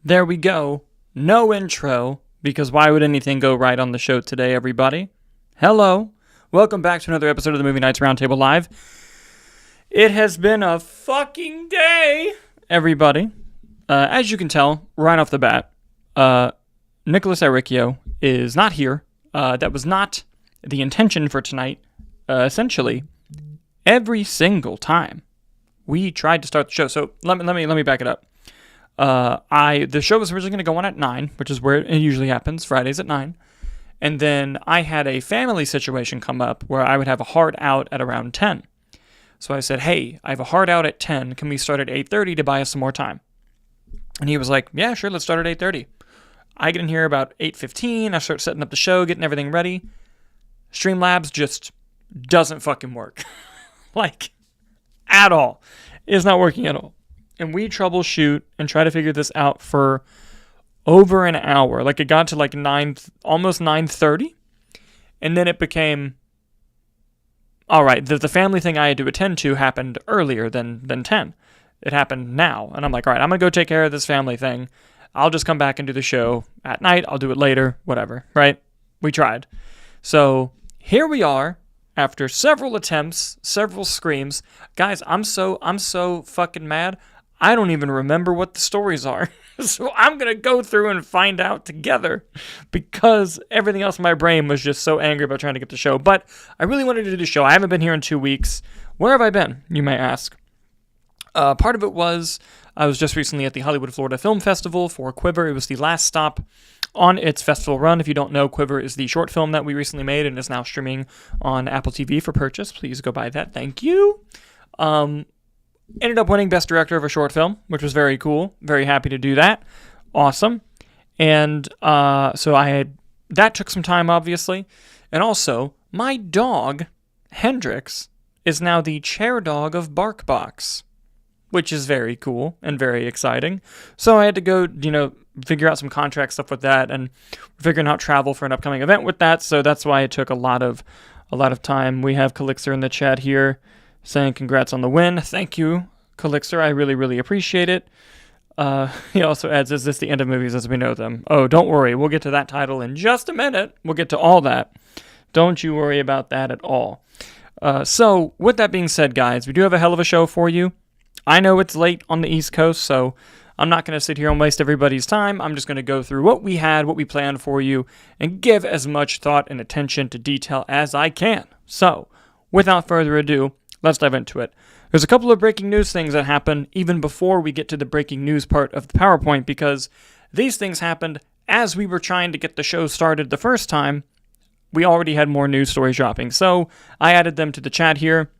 There we go. No intro, because why would anything go right on the show today, everybody? Hello. Welcome back to another episode of the Movie Nights Roundtable Live. It has been a fucking day, everybody. As you can tell, right off the bat, Nicholas Ericchio is not here. That was not the intention for tonight. Essentially, every single time we tried to start the show. So let me back it up. The show was originally going to go on at 9, which is where it usually happens, Fridays at 9. And then I had a family situation come up where I would have a hard out at around 10. So I said, hey, I have a hard out at 10. Can we start at 8:30 to buy us some more time? And he was like, yeah, sure, let's start at 8:30. I get in here about 8:15. I start setting up the show, getting everything ready. Streamlabs just doesn't fucking work. Like, at all. It's not working at all. And we troubleshoot and try to figure this out for over an hour. Like, it got to like almost 9:30. And then it became, all right, the family thing I had to attend to happened earlier than 10. It happened now. And I'm like, all right, I'm going to go take care of this family thing. I'll just come back and do the show at night. I'll do it later, whatever, right? We tried. So here we are after several attempts, several screams. Guys, I'm so fucking mad. I don't even remember what the stories are. So I'm going to go through and find out together because everything else in my brain was just so angry about trying to get the show. But I really wanted to do the show. I haven't been here in 2 weeks. Where have I been, you may ask? Part of it was I was just recently at the Hollywood, Florida Film Festival for Quiver. It was the last stop on its festival run. If you don't know, Quiver is the short film that we recently made and is now streaming on Apple TV for purchase. Please go buy that. Thank you. Ended up winning Best Director of a Short Film, which was very cool. Very happy to do that. Awesome. And so that took some time, obviously. And also, my dog, Hendrix, is now the chair dog of BarkBox, which is very cool and very exciting. So I had to go, figure out some contract stuff with that, and figuring out travel for an upcoming event with that. So that's why it took a lot of time. We have Calixer in the chat here saying congrats on the win. Thank you, Calixer. I really, really appreciate it. He also adds, is this the end of movies as we know them? Oh, don't worry. We'll get to that title in just a minute. We'll get to all that. Don't you worry about that at all. So with that being said, guys, we do have a hell of a show for you. I know it's late on the East Coast, so I'm not going to sit here and waste everybody's time. I'm just going to go through what we had, what we planned for you, and give as much thought and attention to detail as I can. So, without further ado, let's dive into it. There's a couple of breaking news things that happen even before we get to the breaking news part of the PowerPoint, because these things happened as we were trying to get the show started the first time. We already had more news stories dropping, so I added them to the chat here.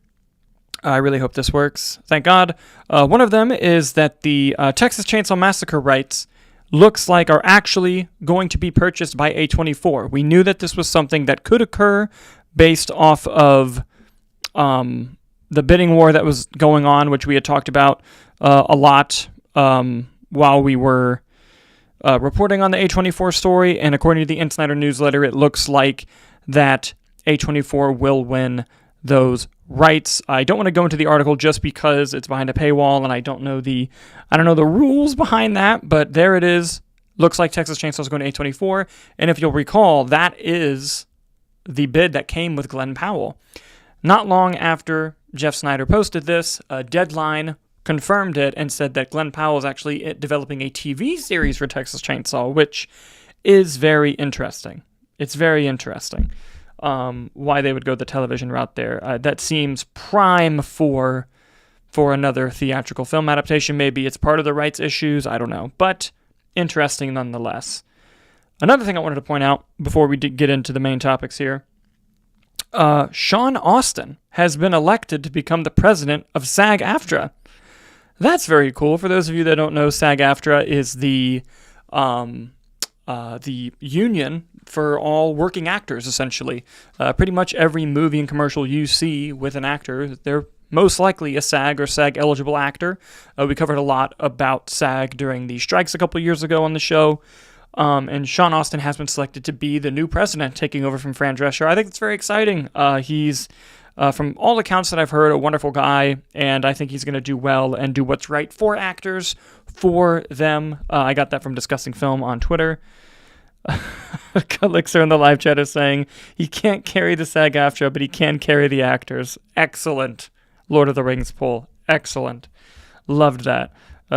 I really hope this works. Thank God. One of them is that the Texas Chainsaw Massacre rights looks like are actually going to be purchased by A24. We knew that this was something that could occur based off of the bidding war that was going on, which we had talked about a lot while we were reporting on the A24 story. And according to the Insider newsletter, it looks like that A24 will win those rights. I don't want to go into the article just because it's behind a paywall and I don't know the rules behind that, but there it is. Looks like Texas Chainsaw is going to A24, and if you'll recall, that is the bid that came with Glenn Powell. Not long after Jeff Snyder posted this, Deadline confirmed it and said that Glenn Powell is actually developing a TV series for Texas Chainsaw, which is very interesting. It's very interesting. Why they would go the television route there. That seems prime for another theatrical film adaptation. Maybe it's part of the rights issues. I don't know. But interesting nonetheless. Another thing I wanted to point out before we get into the main topics here. Sean Astin has been elected to become the president of SAG-AFTRA. That's very cool. For those of you that don't know, SAG-AFTRA is the union for all working actors, essentially. Pretty much every movie and commercial you see with an actor, they're most likely a SAG or SAG-eligible actor. We covered a lot about SAG during the strikes a couple years ago on the show. And Sean Astin has been selected to be the new president, taking over from Fran Drescher. I think it's very exciting. He's From all accounts that I've heard, a wonderful guy, and I think he's going to do well and do what's right for actors, for them. I got that from Discussing Film on Twitter. Elixir in the live chat is saying he can't carry the SAG-AFTRA, but he can carry the actors. Excellent. Lord of the Rings poll. Excellent. Loved that.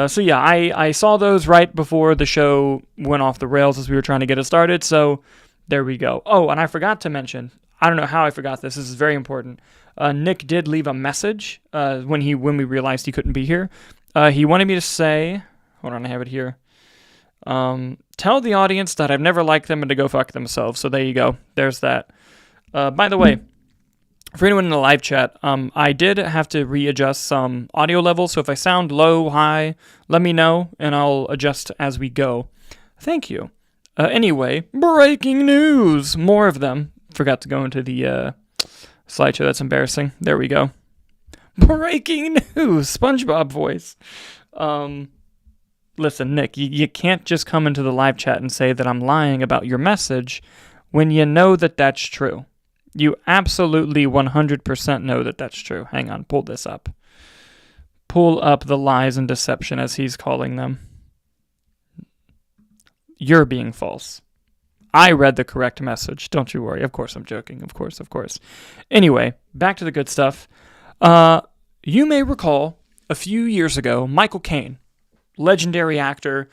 So yeah, I saw those right before the show went off the rails as we were trying to get it started, so there we go. Oh, and I forgot to mention, I don't know how I forgot this. This is very important. Nick did leave a message when we realized he couldn't be here. He wanted me to say, hold on, I have it here. Tell the audience that I've never liked them and to go fuck themselves. So there you go. There's that. By the way, for anyone in the live chat, I did have to readjust some audio levels. So if I sound low, high, let me know and I'll adjust as we go. Thank you. Anyway, breaking news. More of them. Forgot to go into the slideshow. That's embarrassing. There we go. Breaking news. SpongeBob voice. Listen, Nick, you can't just come into the live chat and say that I'm lying about your message when you know that that's true. You absolutely 100% know that that's true. Hang on, pull this up. Pull up the lies and deception, as he's calling them. You're being false. I read the correct message. Don't you worry. Of course I'm joking. Of course. Anyway, back to the good stuff. You may recall a few years ago, Michael Caine, legendary actor,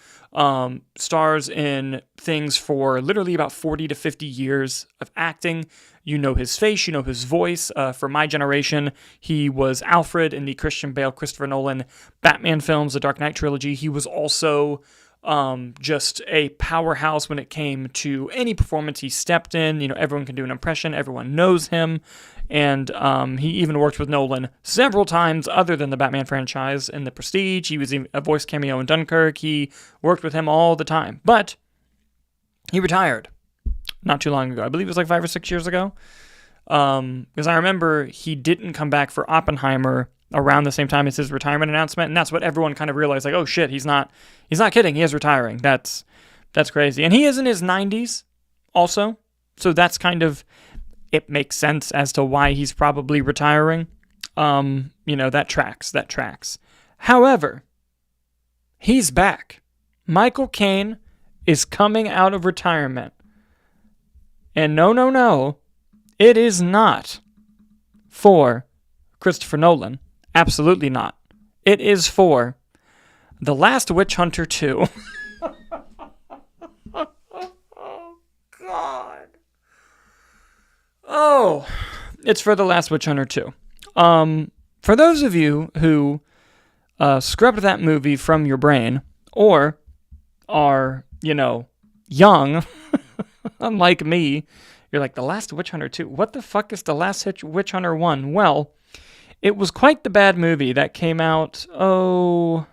stars in things for literally about 40 to 50 years of acting. You know his face, you know his voice. For my generation, he was Alfred in the Christian Bale, Christopher Nolan Batman films, the Dark Knight trilogy. He was also just a powerhouse when it came to any performance he stepped in. You know, everyone can do an impression. Everyone knows him. And he even worked with Nolan several times other than the Batman franchise in The Prestige. He was a voice cameo in Dunkirk. He worked with him all the time. But he retired not too long ago. I believe it was like 5 or 6 years ago. Because I remember he didn't come back for Oppenheimer around the same time as his retirement announcement. And that's what everyone kind of realized, like, oh shit, he's not kidding. He is retiring. That's crazy. And he is in his 90s also. So that's kind of, it makes sense as to why he's probably retiring. That tracks. However, he's back. Michael Caine is coming out of retirement. And no, it is not for Christopher Nolan. Absolutely not. It is for The Last Witch Hunter 2. Oh, God. Oh, it's for The Last Witch Hunter 2. For those of you who scrubbed that movie from your brain or are, young, unlike me, you're like, The Last Witch Hunter 2? What the fuck is The Last Witch Hunter 1? Well, it was quite the bad movie that came out, when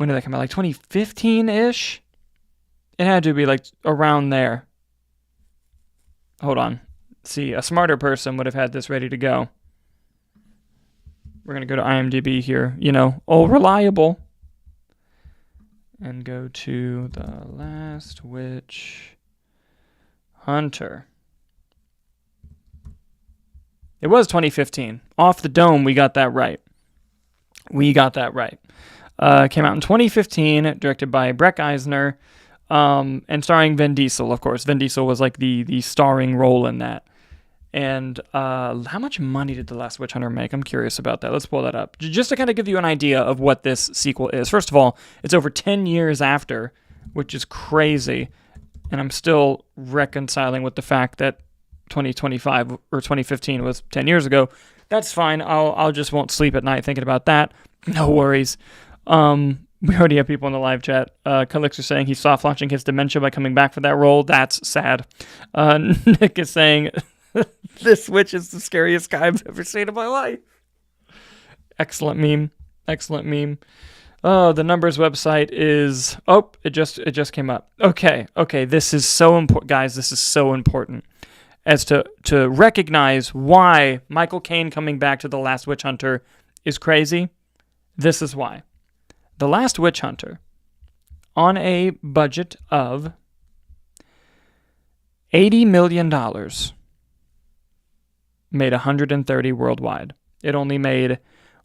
did that come out? Like 2015-ish? It had to be like around there. Hold on. See, a smarter person would have had this ready to go. We're going to go to IMDb here. All reliable. And go to The Last Witch Hunter. It was 2015. Off the dome, we got that right. Came out in 2015, directed by Breck Eisner, and starring Vin Diesel, of course. Vin Diesel was like the starring role in that. And how much money did The Last Witch Hunter make? I'm curious about that. Let's pull that up. Just to kind of give you an idea of what this sequel is. First of all, it's over 10 years after, which is crazy. And I'm still reconciling with the fact that 2025 or 2015 was 10 years ago. That's fine. I'll just won't sleep at night thinking about that. No worries. We already have people in the live chat. Critterz is saying he's soft launching his dementia by coming back for that role. That's sad. Nick is saying this witch is the scariest guy I've ever seen in my life. Excellent meme. Oh, the numbers website is, it just came up. Okay. This is so important, guys. This is so important as to recognize why Michael Caine coming back to The Last Witch Hunter is crazy. This is why. The Last Witch Hunter, on a budget of $80 million, made 130 worldwide. It only made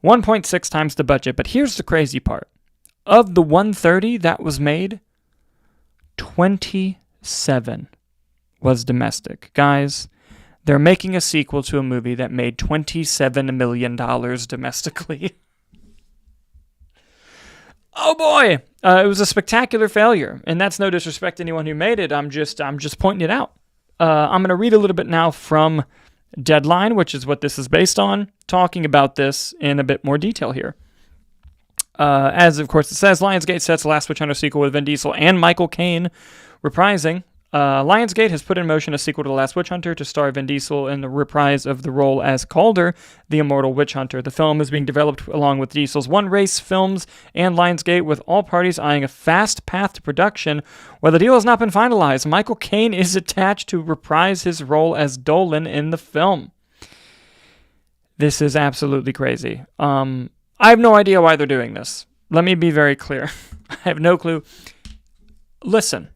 1.6 times the budget, but here's the crazy part. Of the 130 that was made, 27 was domestic. Guys, they're making a sequel to a movie that made $27 million domestically. Oh boy! It was a spectacular failure, and that's no disrespect to anyone who made it. I'm just pointing it out. I'm going to read a little bit now from Deadline, which is what this is based on, talking about this in a bit more detail here. As, of course, it says, Lionsgate sets the Last Witch Hunter sequel with Vin Diesel and Michael Caine reprising. Lionsgate has put in motion a sequel to The Last Witch Hunter to star Vin Diesel in the reprise of the role as Calder, the immortal witch hunter. The film is being developed along with Diesel's One Race Films and Lionsgate, with all parties eyeing a fast path to production. While the deal has not been finalized, Michael Caine is attached to reprise his role as Dolan in the film. This is absolutely crazy. I have no idea why they're doing this. Let me be very clear. I have no clue. Listen.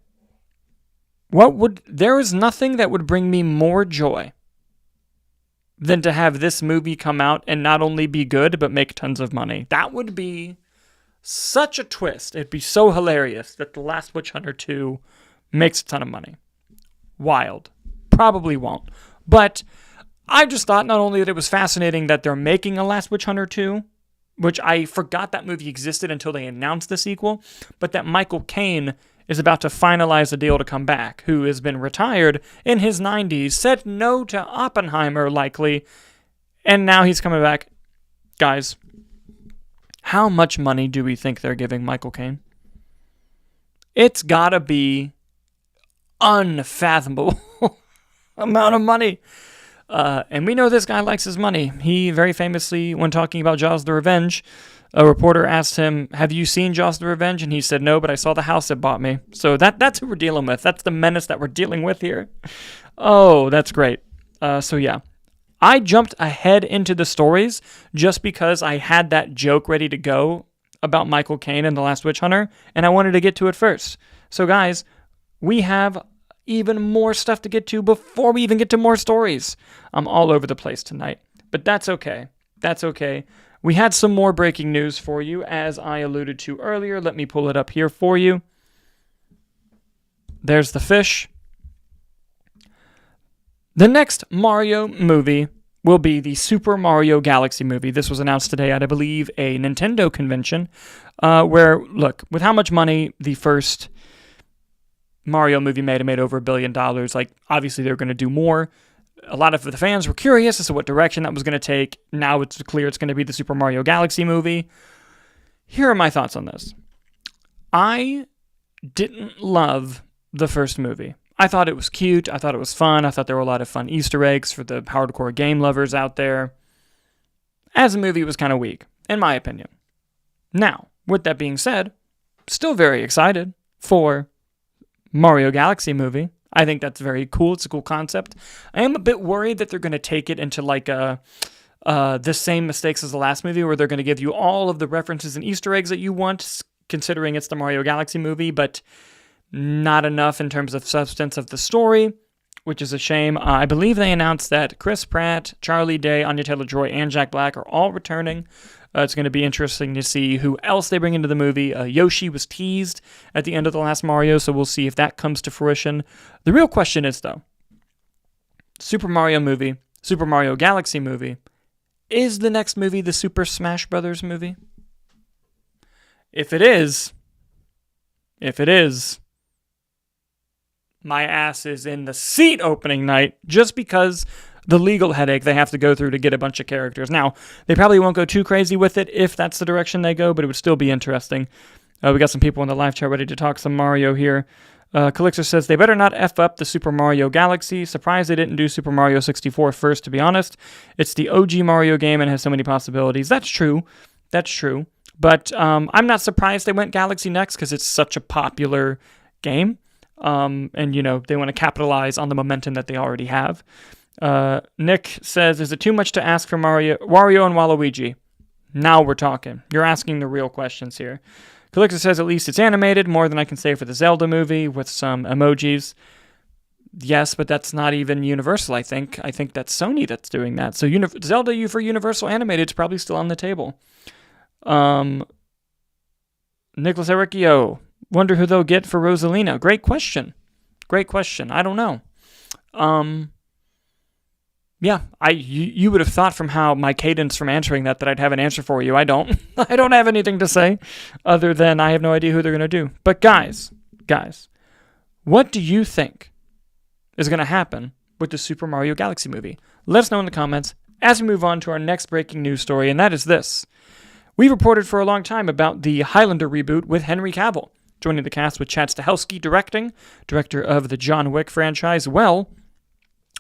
There is nothing that would bring me more joy than to have this movie come out and not only be good, but make tons of money. That would be such a twist. It'd be so hilarious that The Last Witch Hunter 2 makes a ton of money. Wild. Probably won't. But I just thought not only that it was fascinating that they're making a Last Witch Hunter 2, which I forgot that movie existed until they announced the sequel, but that Michael Caine is about to finalize a deal to come back, who has been retired in his 90s, said no to Oppenheimer likely, and now he's coming back. Guys, how much money do we think they're giving Michael Caine? It's gotta be unfathomable amount of money. And we know this guy likes his money. He very famously, when talking about Jaws the Revenge, a reporter asked him, have you seen Jaws the Revenge? And he said, no, but I saw the house it bought me. So that's who we're dealing with. That's the menace that we're dealing with here. Oh, that's great. So yeah, I jumped ahead into the stories just because I had that joke ready to go about Michael Caine and The Last Witch Hunter, and I wanted to get to it first. So guys, we have even more stuff to get to before we even get to more stories. I'm all over the place tonight, but that's okay. That's okay. We had some more breaking news for you, as I alluded to earlier. Let me pull it up here for you. There's the fish. The next Mario movie will be the Super Mario Galaxy movie. This was announced today at, I believe, a Nintendo convention, where, look, with how much money the first Mario movie made, it made over $1 billion. Like, obviously, they're going to do more. A lot of the fans were curious as to what direction that was going to take. Now it's clear it's going to be the Super Mario Galaxy movie. Here are my thoughts on this. I didn't love the first movie. I thought it was cute. I thought it was fun. I thought there were a lot of fun Easter eggs for the hardcore game lovers out there. As a movie, it was kind of weak, in my opinion. Now, with that being said, still very excited for Mario Galaxy movie. I think that's very cool. It's a cool concept. I am a bit worried that they're going to take it into like the same mistakes as the last movie, where they're going to give you all of the references and Easter eggs that you want, considering it's the Mario Galaxy movie, but not enough in terms of substance of the story, which is a shame. I believe they announced that Chris Pratt, Charlie Day, Anya Taylor-Joy, and Jack Black are all returning. It's going to be interesting to see who else they bring into the movie. Yoshi was teased at the end of the last Mario, so we'll see if that comes to fruition. The real question is, though, Super Mario movie, Super Mario Galaxy movie, is the next movie the Super Smash Brothers movie? If it is, my ass is in the seat opening night, just because the legal headache they have to go through to get a bunch of characters. Now, they probably won't go too crazy with it if that's the direction they go, but it would still be interesting. We got some people in the live chat ready to talk some Mario here. Calitzer says, they better not F up the Super Mario Galaxy. Surprised they didn't do Super Mario 64 first, to be honest. It's the OG Mario game and has so many possibilities. That's true. But I'm not surprised they went Galaxy next, because it's such a popular game. And, you know, they want to capitalize on the momentum that they already have. Nick says, is it too much to ask for Wario and Waluigi? Now we're talking. You're asking the real questions here. Calixta says, at least it's animated, more than I can say for the Zelda movie, with some emojis. Yes, but that's not even Universal, I think. I think that's Sony that's doing that. So Zelda for Universal Animated is probably still on the table. Nicholas Ericchio, wonder who they'll get for Rosalina. Great question. I don't know. Yeah, you would have thought from how my cadence from answering that I'd have an answer for you. I don't. I don't have anything to say other than I have no idea who they're going to do. But guys, what do you think is going to happen with the Super Mario Galaxy movie? Let us know in the comments as we move on to our next breaking news story, and that is this. We've reported for a long time about the Highlander reboot with Henry Cavill, joining the cast with Chad Stahelski director of the John Wick franchise. Well,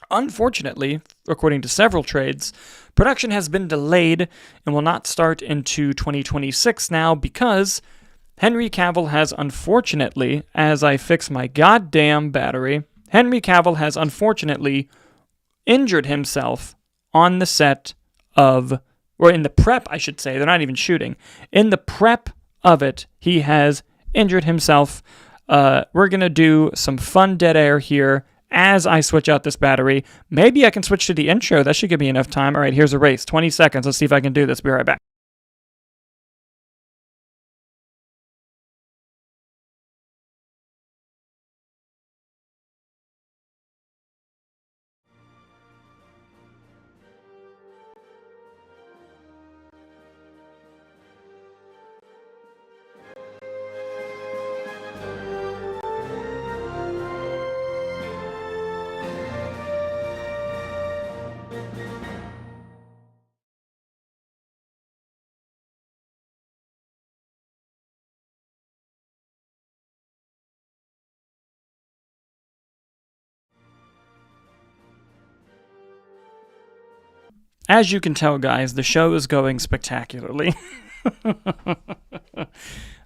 unfortunately, according to several trades, production has been delayed and will not start into 2026 now because Henry Cavill has unfortunately, as I fix my goddamn battery, Henry Cavill has unfortunately injured himself on the set of, or in the prep, I should say. They're not even shooting. In the prep of it, he has injured himself. We're going to do some fun dead air here as I switch out this battery. Maybe I can switch to the intro. That should give me enough time. All right, here's a race. 20 seconds. Let's see if I can do this. Be right back. As you can tell, guys, the show is going spectacularly.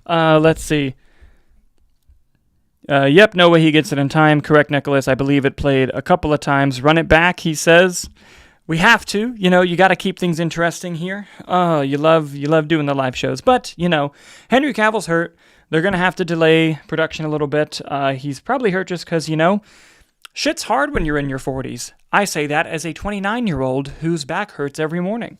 Let's see. Yep, no way he gets it in time. Correct, Nicholas. I believe it played a couple of times. Run it back, he says. We have to. You got to keep things interesting here. Oh, you love doing the live shows. But, Henry Cavill's hurt. They're going to have to delay production a little bit. He's probably hurt just because, shit's hard when you're in your 40s. I say that as a 29-year-old whose back hurts every morning.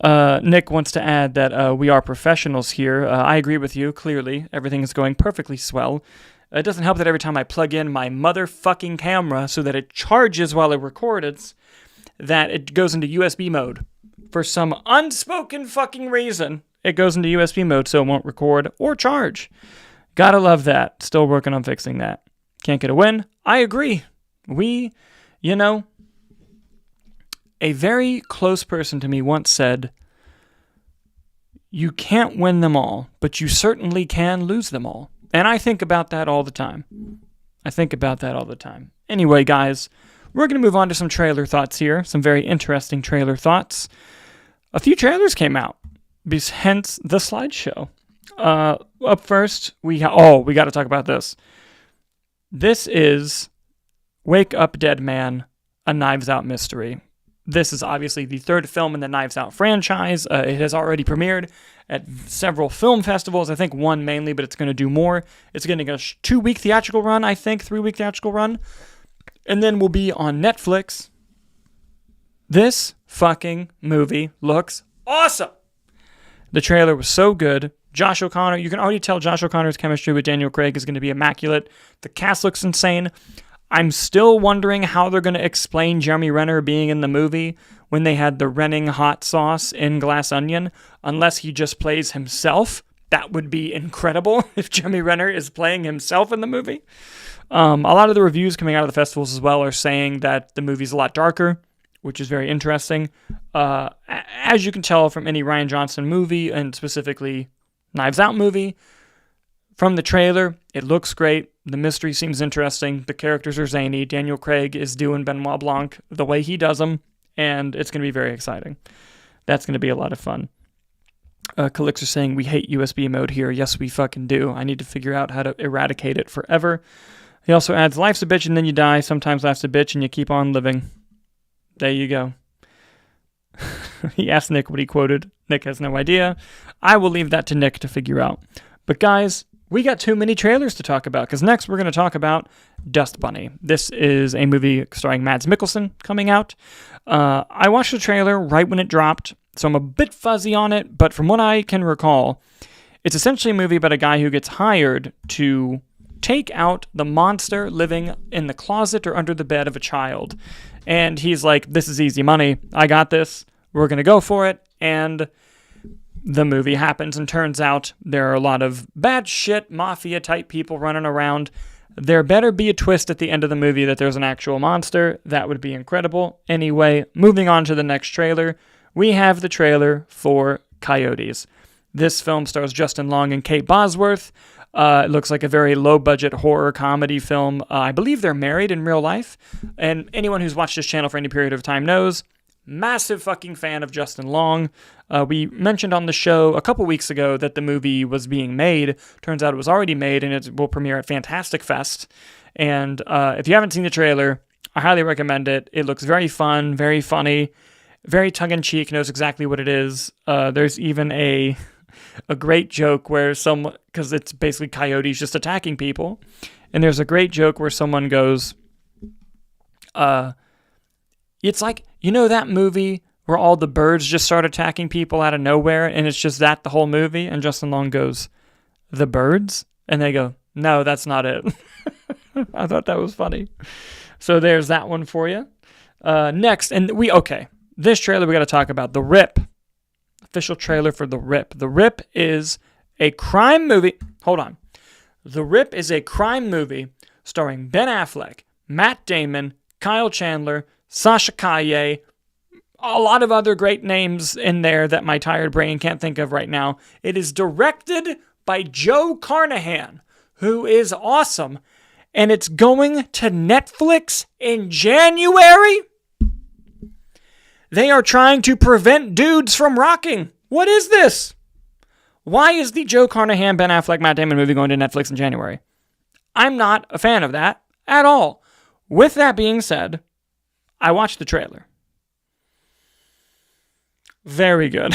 Nick wants to add that we are professionals here. I agree with you, clearly. Everything is going perfectly swell. It doesn't help that every time I plug in my motherfucking camera so that it charges while it records, that it goes into USB mode. For some unspoken fucking reason, it goes into USB mode so it won't record or charge. Gotta love that. Still working on fixing that. Can't get a win? I agree. A very close person to me once said, you can't win them all, but you certainly can lose them all. And I think about that all the time. Anyway, guys, we're going to move on to some trailer thoughts here. Some very interesting trailer thoughts. A few trailers came out, hence the slideshow. Up first, we got to talk about this. This is Wake Up Dead Man, a Knives Out mystery. This is obviously the third film in the Knives Out franchise. It has already premiered at several film festivals. I think one mainly, but it's going to do more. It's getting a 2-week theatrical run, I think, 3-week theatrical run. And then will be on Netflix. This fucking movie looks awesome. The trailer was so good. Josh O'Connor, you can already tell Josh O'Connor's chemistry with Daniel Craig is going to be immaculate. The cast looks insane. I'm still wondering how they're going to explain Jeremy Renner being in the movie when they had the Renning hot sauce in Glass Onion, unless he just plays himself. That would be incredible if Jeremy Renner is playing himself in the movie. A lot of the reviews coming out of the festivals as well are saying that the movie's a lot darker, which is very interesting. As you can tell from any Rian Johnson movie, and specifically Knives Out movie, from the trailer, it looks great. The mystery seems interesting. The characters are zany. Daniel Craig is doing Benoit Blanc the way he does them, and it's going to be very exciting. That's going to be a lot of fun. Calitz are saying, we hate USB mode here. Yes, we fucking do. I need to figure out how to eradicate it forever. He also adds, life's a bitch and then you die. Sometimes life's a bitch and you keep on living. There you go. He asked Nick what he quoted. Nick has no idea. I will leave that to Nick to figure out. But guys, we got too many trailers to talk about, because next we're going to talk about Dust Bunny. This is a movie starring Mads Mikkelsen coming out. I watched the trailer right when it dropped, so I'm a bit fuzzy on it, but from what I can recall, it's essentially a movie about a guy who gets hired to take out the monster living in the closet or under the bed of a child. And he's like, this is easy money. I got this. We're going to go for it. And the movie happens, and turns out there are a lot of bad shit, mafia-type people running around. There better be a twist at the end of the movie that there's an actual monster. That would be incredible. Anyway, moving on to the next trailer. We have the trailer for Coyotes. This film stars Justin Long and Kate Bosworth. It looks like a very low-budget horror comedy film. I believe they're married in real life. And anyone who's watched this channel for any period of time knows, massive fucking fan of Justin Long. We mentioned on the show a couple weeks ago that the movie was being made. Turns out it was already made, and it will premiere at Fantastic Fest. And if you haven't seen the trailer, I highly recommend it. It looks very fun, very funny, very tongue-in-cheek, knows exactly what it is. There's even a great joke where because it's basically coyotes just attacking people, and there's a great joke where someone goes, it's like, you know that movie where all the birds just start attacking people out of nowhere, and it's just that the whole movie? And Justin Long goes, the birds? And they go, no, that's not it. I thought that was funny. So there's that one for you. Next, this trailer we got to talk about, The Rip. Official trailer for The Rip. The Rip is a crime movie. Hold on. The Rip is a crime movie starring Ben Affleck, Matt Damon, Kyle Chandler, Sasha Calle, a lot of other great names in there that my tired brain can't think of right now. It is directed by Joe Carnahan, who is awesome, and it's going to Netflix in January. They are trying to prevent dudes from rocking. What is this? Why is the Joe Carnahan, Ben Affleck, Matt Damon movie going to Netflix in January? I'm not a fan of that at all. With that being said, I watched the trailer. Very good.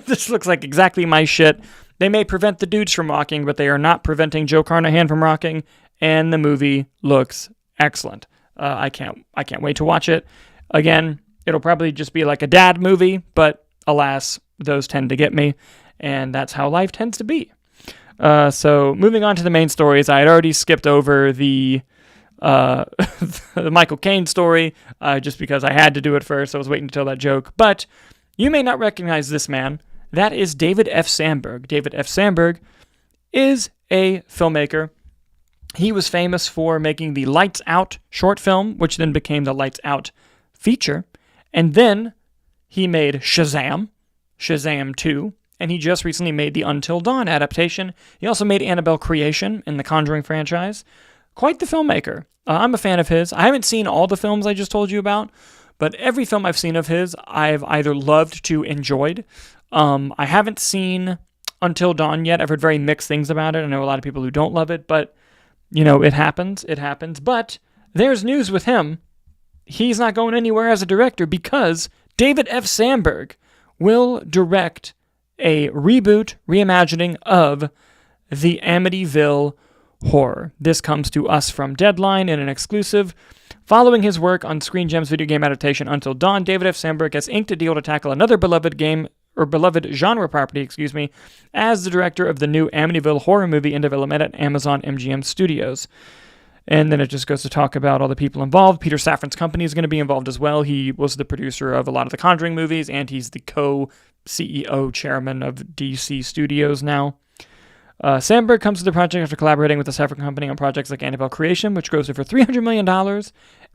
This looks like exactly my shit. They may prevent the dudes from rocking, but they are not preventing Joe Carnahan from rocking, and the movie looks excellent. I can't wait to watch it. Again, it'll probably just be like a dad movie, but alas, those tend to get me, and that's how life tends to be. So moving on to the main stories, I had already skipped over the Michael Caine story, just because I had to do it first. I was waiting to tell that joke, but you may not recognize this man. That is David F. Sandberg. David F. Sandberg is a filmmaker. He was famous for making the Lights Out short film, which then became the Lights Out feature. And then he made Shazam 2, and he just recently made the Until Dawn adaptation. He also made Annabelle Creation in the Conjuring franchise. Quite the filmmaker. I'm a fan of his. I haven't seen all the films I just told you about, but every film I've seen of his, I've either loved to enjoyed. I haven't seen Until Dawn yet. I've heard very mixed things about it. I know a lot of people who don't love it, but, it happens. It happens. But there's news with him. He's not going anywhere as a director because David F. Sandberg will direct a reboot, reimagining of the Amityville Horror. This comes to us from Deadline in an exclusive. Following his work on Screen Gems video game adaptation Until Dawn, David F. Sandberg has inked a deal to tackle another beloved genre property, as the director of the new Amityville horror movie in development at Amazon MGM Studios. And then it just goes to talk about all the people involved. Peter Safran's company is going to be involved as well. He was the producer of a lot of the Conjuring movies, and he's the co-CEO chairman of DC Studios now. Sandberg comes to the project after collaborating with the Safran company on projects like Annabelle Creation, which grossed over $300 million,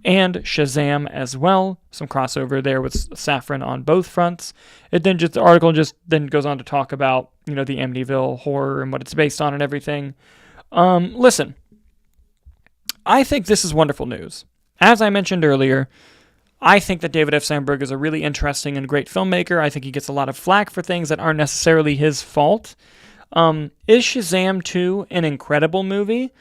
and Shazam as well. Some crossover there with Safran on both fronts. The article then goes on to talk about, the Amityville horror and what it's based on and everything. Listen, I think this is wonderful news. As I mentioned earlier, I think that David F. Sandberg is a really interesting and great filmmaker. I think he gets a lot of flack for things that aren't necessarily his fault. Is Shazam 2 an incredible movie?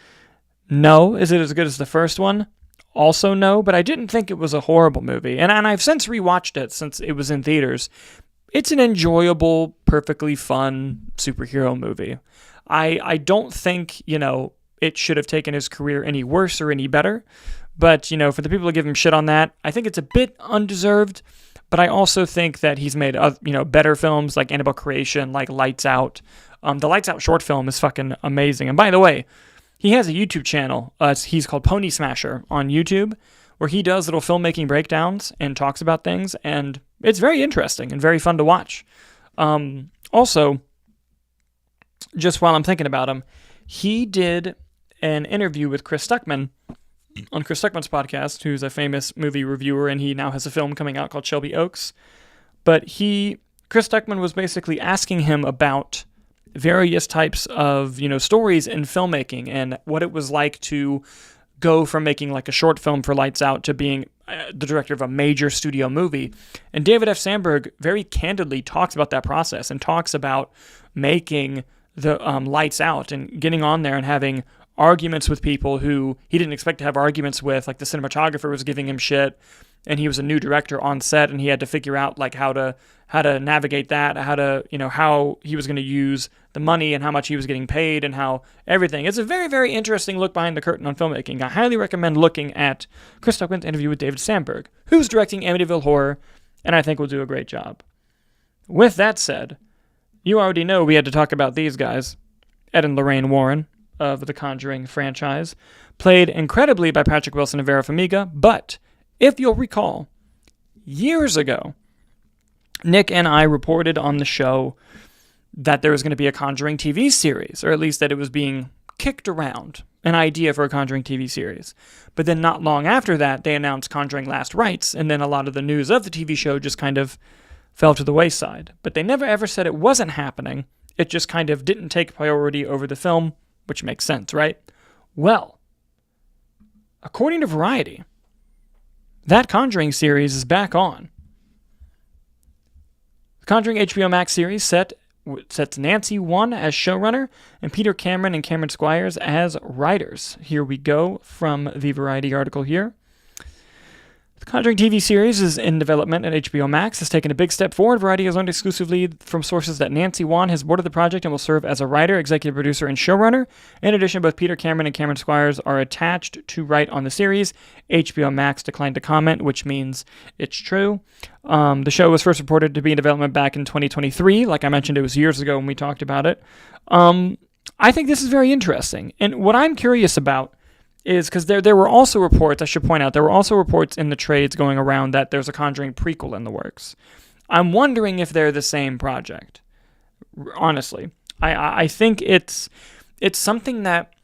No. Is it as good as the first one? Also no, but I didn't think it was a horrible movie. And I've since rewatched it since it was in theaters. It's an enjoyable, perfectly fun superhero movie. I don't think, it should have taken his career any worse or any better. But, for the people who give him shit on that, I think it's a bit undeserved. But I also think that he's made, better films like Annabelle Creation, like Lights Out. The Lights Out short film is fucking amazing. And by the way, he has a YouTube channel. He's called Pony Smasher on YouTube, where he does little filmmaking breakdowns and talks about things. And it's very interesting and very fun to watch. Also, just while I'm thinking about him, he did an interview with Chris Stuckman on Chris Stuckman's podcast, who's a famous movie reviewer, and he now has a film coming out called Shelby Oaks. But Chris Stuckman was basically asking him about various types of, stories in filmmaking and what it was like to go from making like a short film for Lights Out to being the director of a major studio movie. And David F. Sandberg very candidly talks about that process and talks about making the Lights Out and getting on there and having arguments with people who he didn't expect to have arguments with, like the cinematographer was giving him shit, and he was a new director on set, and he had to figure out like how to navigate that, how he was going to use the money and how much he was getting paid and how everything. It's a very, very interesting look behind the curtain on filmmaking. I highly recommend looking at Chris Stuckman's interview with David Sandberg, who's directing Amityville Horror, and I think will do a great job. With that said, you already know we had to talk about these guys. Ed and Lorraine Warren of the Conjuring franchise, played incredibly by Patrick Wilson and Vera Farmiga, but if you'll recall, years ago, Nick and I reported on the show that there was going to be a Conjuring TV series, or at least that it was being kicked around, an idea for a Conjuring TV series. But then not long after that, they announced Conjuring Last Rites, and then a lot of the news of the TV show just kind of fell to the wayside. But they never ever said it wasn't happening. It just kind of didn't take priority over the film, which makes sense, right? Well, according to Variety, that Conjuring series is back on. The Conjuring HBO Max series sets Nancy Wan as showrunner and Peter Cameron and Cameron Squires as writers. Here we go from the Variety article here. The Conjuring TV series is in development at HBO Max, has taken a big step forward. Variety has learned exclusively from sources that Nancy Wan has boarded the project and will serve as a writer, executive producer, and showrunner. In addition, both Peter Cameron and Cameron Squires are attached to write on the series. HBO Max declined to comment, which means it's true. The show was first reported to be in development back in 2023. Like I mentioned, it was years ago when we talked about it. I think this is very interesting. And what I'm curious about is because there were also reports, I should point out, there were also reports in the trades going around that there's a Conjuring prequel in the works. I'm wondering if they're the same project. Honestly, I think it's something that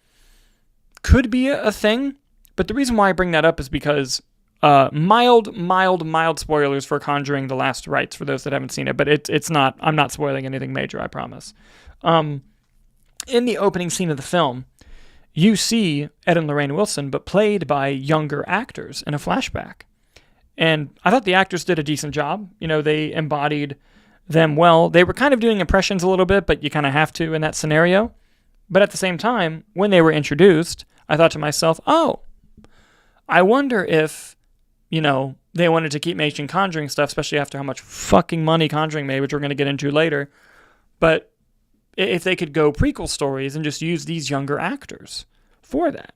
could be a thing, but the reason why I bring that up is because mild spoilers for Conjuring The Last Rites for those that haven't seen it, but it's not, I'm not spoiling anything major, I promise. In the opening scene of the film, you see Ed and Lorraine Wilson, but played by younger actors in a flashback. And I thought the actors did a decent job. They embodied them well. They were kind of doing impressions a little bit, but you kind of have to in that scenario. But at the same time, when they were introduced, I thought to myself, oh, I wonder if, they wanted to keep making Conjuring stuff, especially after how much fucking money Conjuring made, which we're going to get into later. But if they could go prequel stories and just use these younger actors for that.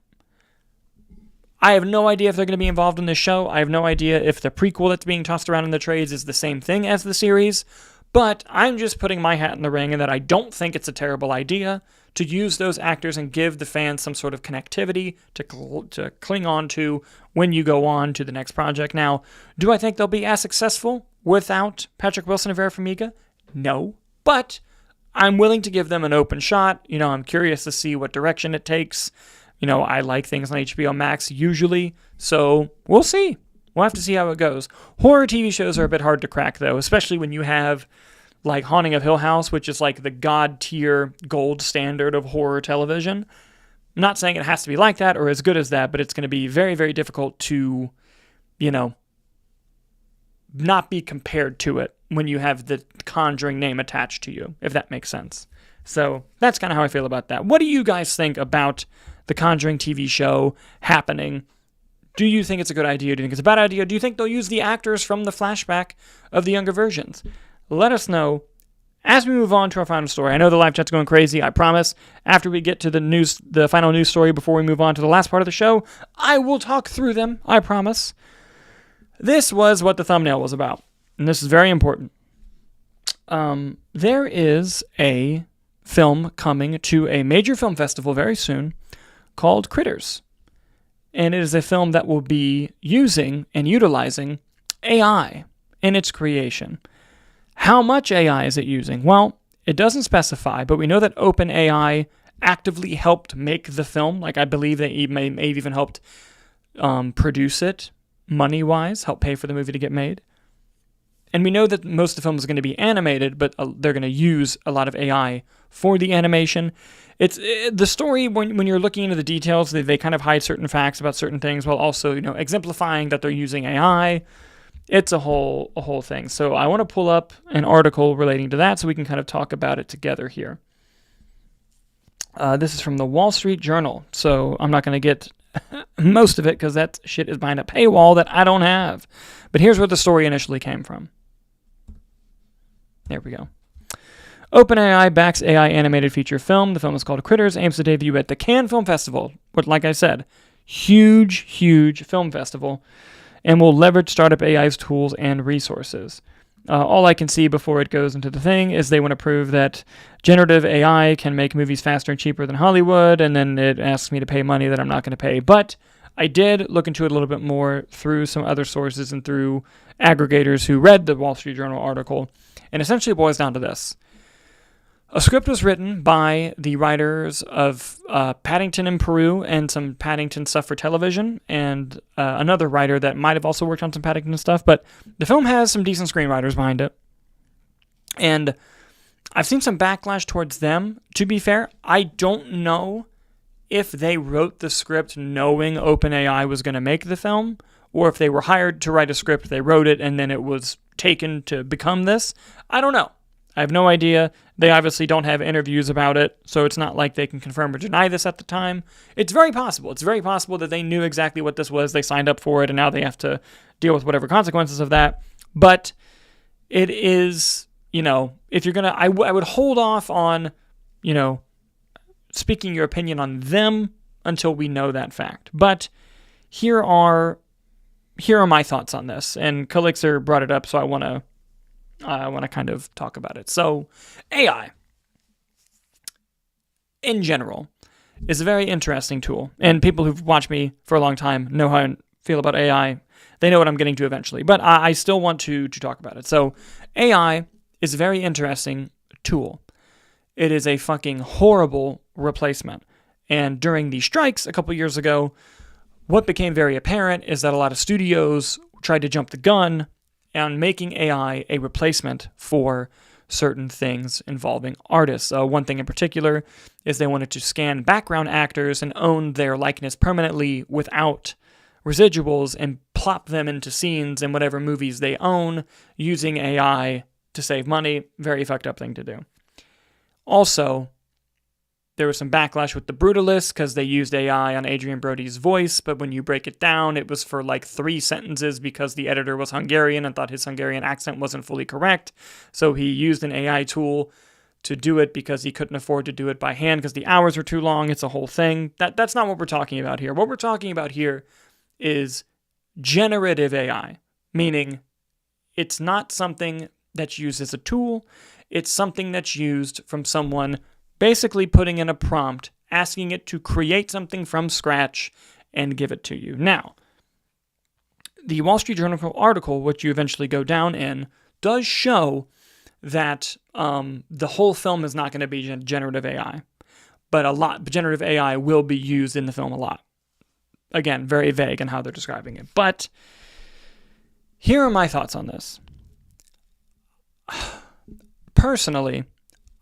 I have no idea if they're going to be involved in this show. I have no idea if the prequel that's being tossed around in the trades is the same thing as the series, but I'm just putting my hat in the ring in that I don't think it's a terrible idea to use those actors and give the fans some sort of connectivity to cling on to when you go on to the next project. Now, do I think they'll be as successful without Patrick Wilson and Vera Farmiga? No, but I'm willing to give them an open shot. I'm curious to see what direction it takes. I like things on HBO Max usually, so we'll see. We'll have to see how it goes. Horror TV shows are a bit hard to crack, though, especially when you have, like, Haunting of Hill House, which is, like, the god-tier gold standard of horror television. I'm not saying it has to be like that or as good as that, but it's going to be very, very difficult to, not be compared to it when you have the Conjuring name attached to you, if that makes sense. So that's kind of how I feel about that. What do you guys think about the Conjuring TV show happening? Do you think it's a good idea? Do you think it's a bad idea? Do you think they'll use the actors from the flashback of the younger versions? Let us know As we move on to our final story, I know the live chat's going crazy, I promise. After we get to the final news story, before we move on to the last part of the show, I will talk through them, I promise. This was what the thumbnail was about, and this is very important. There is a film coming to a major film festival very soon called Critterz. And it is a film that will be using and utilizing AI in its creation. How much AI is it using? Well, it doesn't specify, but we know that OpenAI actively helped make the film. Like, I believe they may have even helped produce it money-wise, help pay for the movie to get made. And we know that most of the film is going to be animated, but they're going to use a lot of AI for the animation. It's the story, when you're looking into the details, they kind of hide certain facts about certain things while also, exemplifying that they're using AI. It's a whole thing. So I want to pull up an article relating to that so we can kind of talk about it together here. This is from the Wall Street Journal. So I'm not going to get most of it because that shit is behind a paywall that I don't have. But here's where the story initially came from. There we go. OpenAI backs AI animated feature film. The film is called Critterz, aims to debut at the Cannes Film Festival, which, like I said, huge film festival, and will leverage startup AI's tools and resources. All I can see before it goes into the thing is they want to prove that generative AI can make movies faster and cheaper than Hollywood, and then it asks me to pay money that I'm not going to pay. But I did look into it a little bit more through some other sources and through aggregators who read the Wall Street Journal article, and essentially it boils down to this. A script was written by the writers of Paddington in Peru and some Paddington stuff for television, and another writer that might have also worked on some Paddington stuff, but the film has some decent screenwriters behind it. And I've seen some backlash towards them. To be fair, I don't know if they wrote the script knowing OpenAI was going to make the film, or if they were hired to write a script, they wrote it, and then it was taken to become this. I don't know. I have no idea. They obviously don't have interviews about it, so it's not like they can confirm or deny this at the time. It's very possible. It's very possible that they knew exactly what this was, they signed up for it, and now they have to deal with whatever consequences of that. But it is, if you're going to, I would hold off on, speaking your opinion on them until we know that fact. But here are my thoughts on this, and Calitzer brought it up, so I want to kind of talk about it. So, AI, in general, is a very interesting tool. And people who've watched me for a long time know how I feel about AI. They know what I'm getting to eventually. But I still want to talk about it. So, AI is a very interesting tool. It is a fucking horrible replacement. And during the strikes a couple years ago, what became very apparent is that a lot of studios tried to jump the gun on making AI a replacement for certain things involving artists. One thing in particular is they wanted to scan background actors and own their likeness permanently without residuals and plop them into scenes in whatever movies they own using AI to save money. Very fucked up thing to do. Also, there was some backlash with The Brutalist because they used AI on Adrian Brody's voice, but when you break it down, it was for like 3 sentences because the editor was Hungarian and thought his Hungarian accent wasn't fully correct. So he used an AI tool to do it because he couldn't afford to do it by hand because the hours were too long. It's a whole thing. That's not what we're talking about here. What we're talking about here is generative AI, meaning it's not something that's used as a tool. It's something that's used from someone basically putting in a prompt, asking it to create something from scratch and give it to you. Now, the Wall Street Journal article, which you eventually go down in, does show that the whole film is not going to be generative AI, but generative AI will be used in the film a lot. Again, very vague in how they're describing it. But here are my thoughts on this. Personally,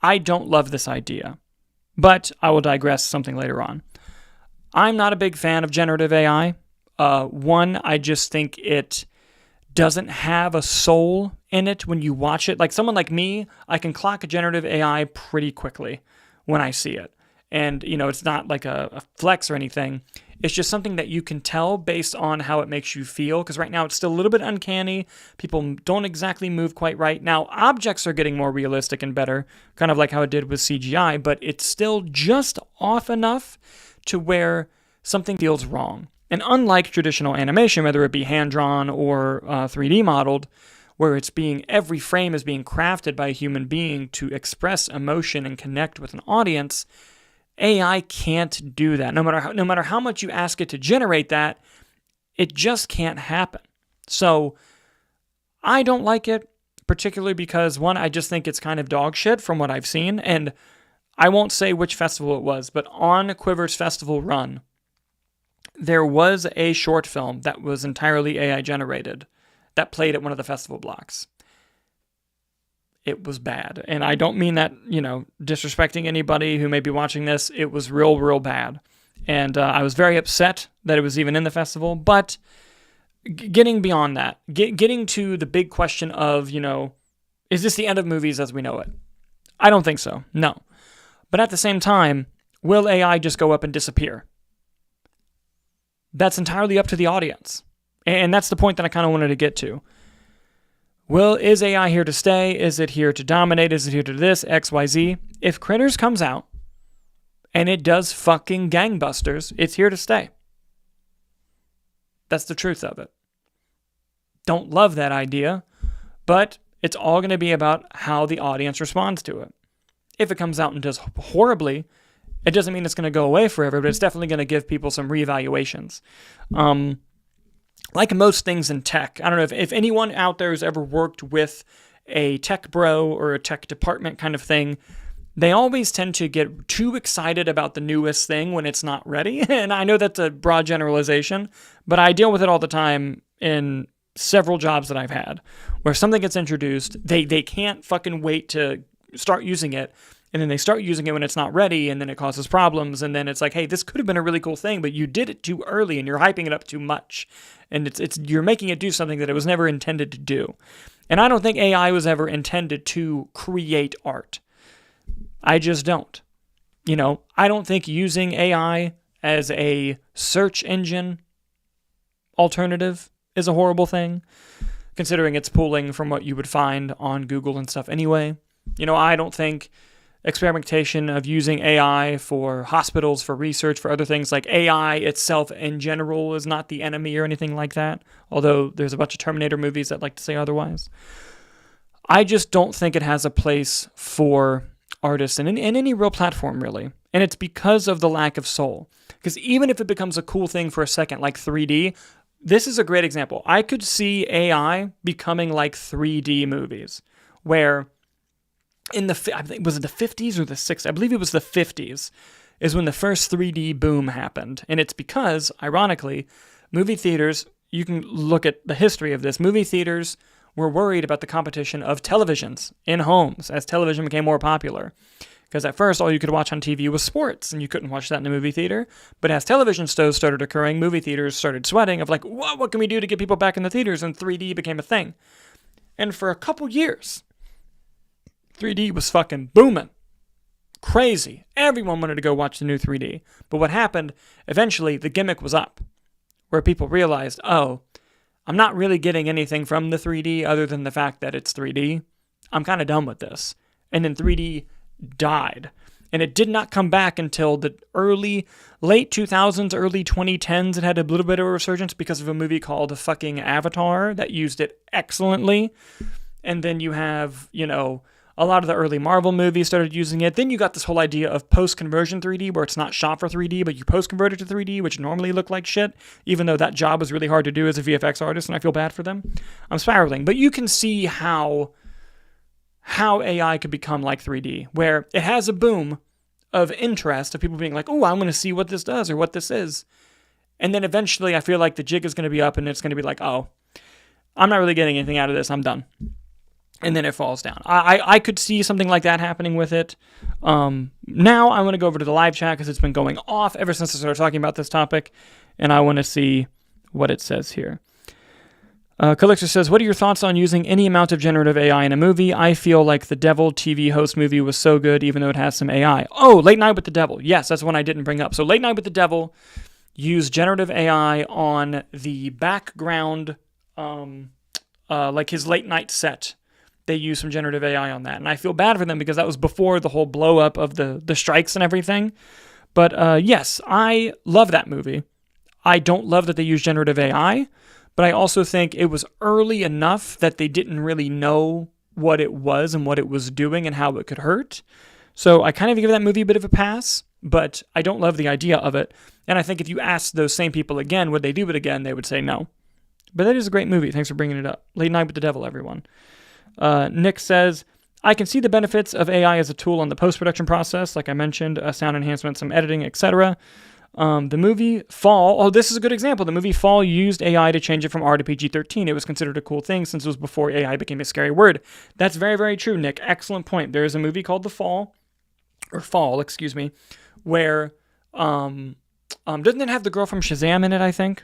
I don't love this idea, but I will digress something later on. I'm not a big fan of generative AI. One, I just think it doesn't have a soul in it when you watch it. Like someone like me, I can clock a generative AI pretty quickly when I see it. And, it's not like a flex or anything. It's just something that you can tell based on how it makes you feel, because right now it's still a little bit uncanny. People don't exactly move quite right. Now, objects are getting more realistic and better, kind of like how it did with CGI, but it's still just off enough to where something feels wrong. And unlike traditional animation, whether it be hand-drawn or 3D modeled, where every frame is being crafted by a human being to express emotion and connect with an audience, AI can't do that. No matter how much you ask it to generate that, it just can't happen. So I don't like it, particularly because, one, I just think it's kind of dog shit from what I've seen, and I won't say which festival it was, but on Quiver's festival run, there was a short film that was entirely AI generated that played at one of the festival blocks. It was bad. And I don't mean that, disrespecting anybody who may be watching this. It was real, real bad. And I was very upset that it was even in the festival. But getting beyond that, getting to the big question of, is this the end of movies as we know it? I don't think so. No. But at the same time, will AI just go up and disappear? That's entirely up to the audience. And that's the point that I kind of wanted to get to. Is AI here to stay? Is it here to dominate? Is it here to this, X, Y, Z? If Critterz comes out and it does fucking gangbusters, it's here to stay. That's the truth of it. Don't love that idea, but it's all going to be about how the audience responds to it. If it comes out and does horribly, it doesn't mean it's going to go away forever, but it's definitely going to give people some reevaluations. Like most things in tech, I don't know if anyone out there has ever worked with a tech bro or a tech department kind of thing, they always tend to get too excited about the newest thing when it's not ready. And I know that's a broad generalization, but I deal with it all the time in several jobs that I've had, where something gets introduced, they can't fucking wait to start using it. And then they start using it when it's not ready, and then it causes problems. And then it's like, hey, this could have been a really cool thing, but you did it too early, and you're hyping it up too much. And you're making it do something that it was never intended to do. And I don't think AI was ever intended to create art. I just don't. I don't think using AI as a search engine alternative is a horrible thing, considering it's pulling from what you would find on Google and stuff anyway. I don't think experimentation of using AI for hospitals, for research, for other things, like AI itself in general is not the enemy or anything like that, although there's a bunch of Terminator movies that like to say otherwise. I just don't think it has a place for artists in any real platform, really. And it's because of the lack of soul. Because even if it becomes a cool thing for a second, like 3D, this is a great example. I could see AI becoming like 3D movies, where was it the 50s or the 60s? I believe it was the 50s is when the first 3D boom happened. And it's because, ironically, movie theaters, you can look at the history of this, movie theaters were worried about the competition of televisions in homes as television became more popular. Because at first, all you could watch on TV was sports, and you couldn't watch that in the movie theater. But as television shows started occurring, movie theaters started sweating of like, what can we do to get people back in the theaters? And 3D became a thing. And for a couple years, 3D was fucking booming. Crazy. Everyone wanted to go watch the new 3D. But what happened, eventually the gimmick was up, where people realized, oh, I'm not really getting anything from the 3D other than the fact that it's 3D. I'm kind of done with this. And then 3D died. And it did not come back until the late 2000s, early 2010s. It had a little bit of a resurgence because of a movie called fucking Avatar that used it excellently. And then you have, a lot of the early Marvel movies started using it. Then you got this whole idea of post-conversion 3D, where it's not shot for 3D, but you post-convert it to 3D, which normally look like shit, even though that job was really hard to do as a VFX artist, and I feel bad for them. I'm spiraling. But you can see how AI could become like 3D, where it has a boom of interest of people being like, oh, I'm going to see what this does or what this is. And then eventually I feel like the jig is going to be up, and it's going to be like, oh, I'm not really getting anything out of this. I'm done. And then it falls down. I could see something like that happening with it. Now I want to go over to the live chat because it's been going off ever since I started talking about this topic, and I want to see what it says here. Calitzer says, what are your thoughts on using any amount of generative AI in a movie? I feel like the Devil TV host movie was so good, even though it has some AI. Oh, Late Night with the Devil. Yes, that's one I didn't bring up. So Late Night with the Devil use generative AI on the background, like his late night set. They use some generative AI on that. And I feel bad for them because that was before the whole blow up of the strikes and everything. But yes, I love that movie. I don't love that they use generative AI, but I also think it was early enough that they didn't really know what it was and what it was doing and how it could hurt. So I kind of give that movie a bit of a pass, but I don't love the idea of it. And I think if you ask those same people again, would they do it again, they would say no. But that is a great movie. Thanks for bringing it up. Late Night with the Devil, everyone. Nick says, I can see the benefits of AI as a tool on the post-production process, like I mentioned, sound enhancement, some editing, etc. The movie Fall, this is a good example. The movie Fall used AI to change it from R to PG-13. It was considered a cool thing since it was before AI became a scary word. That's very, very true, Nick. Excellent point. There is a movie called Fall, where, doesn't it have the girl from Shazam in it, I think?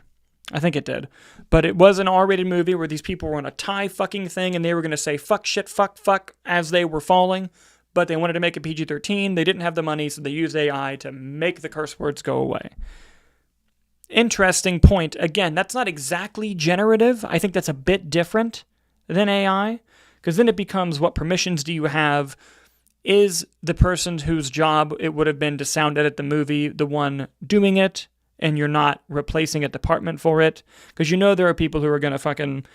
I think it did. But it was an R-rated movie where these people were on a tie fucking thing and they were going to say fuck, shit, fuck as they were falling. But they wanted to make it PG-13. They didn't have the money, so they used AI to make the curse words go away. Interesting point. Again, that's not exactly generative. I think that's a bit different than AI. Because then it becomes, what permissions do you have? Is the person whose job it would have been to sound edit the movie the one doing it? And you're not replacing a department for it. Because you know there are people who are going to fucking,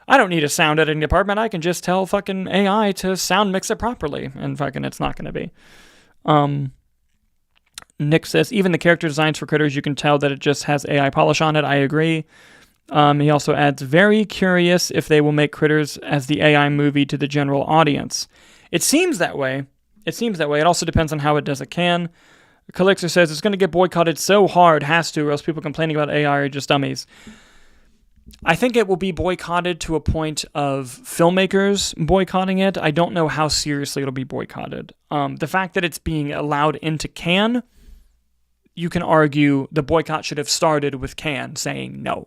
I don't need a sound editing department. I can just tell fucking AI to sound mix it properly. And fucking it's not going to be. Nick says, even the character designs for Critterz, you can tell that it just has AI polish on it. I agree. He also adds, very curious if they will make Critterz as the AI movie to the general audience. It seems that way. It also depends on how it does it can. Calitzer says it's going to get boycotted so hard, has to, or else people complaining about AI are just dummies. I think it will be boycotted to a point of filmmakers boycotting it. I don't know how seriously it'll be boycotted. The fact that it's being allowed into Cannes, you can argue the boycott should have started with Cannes saying no.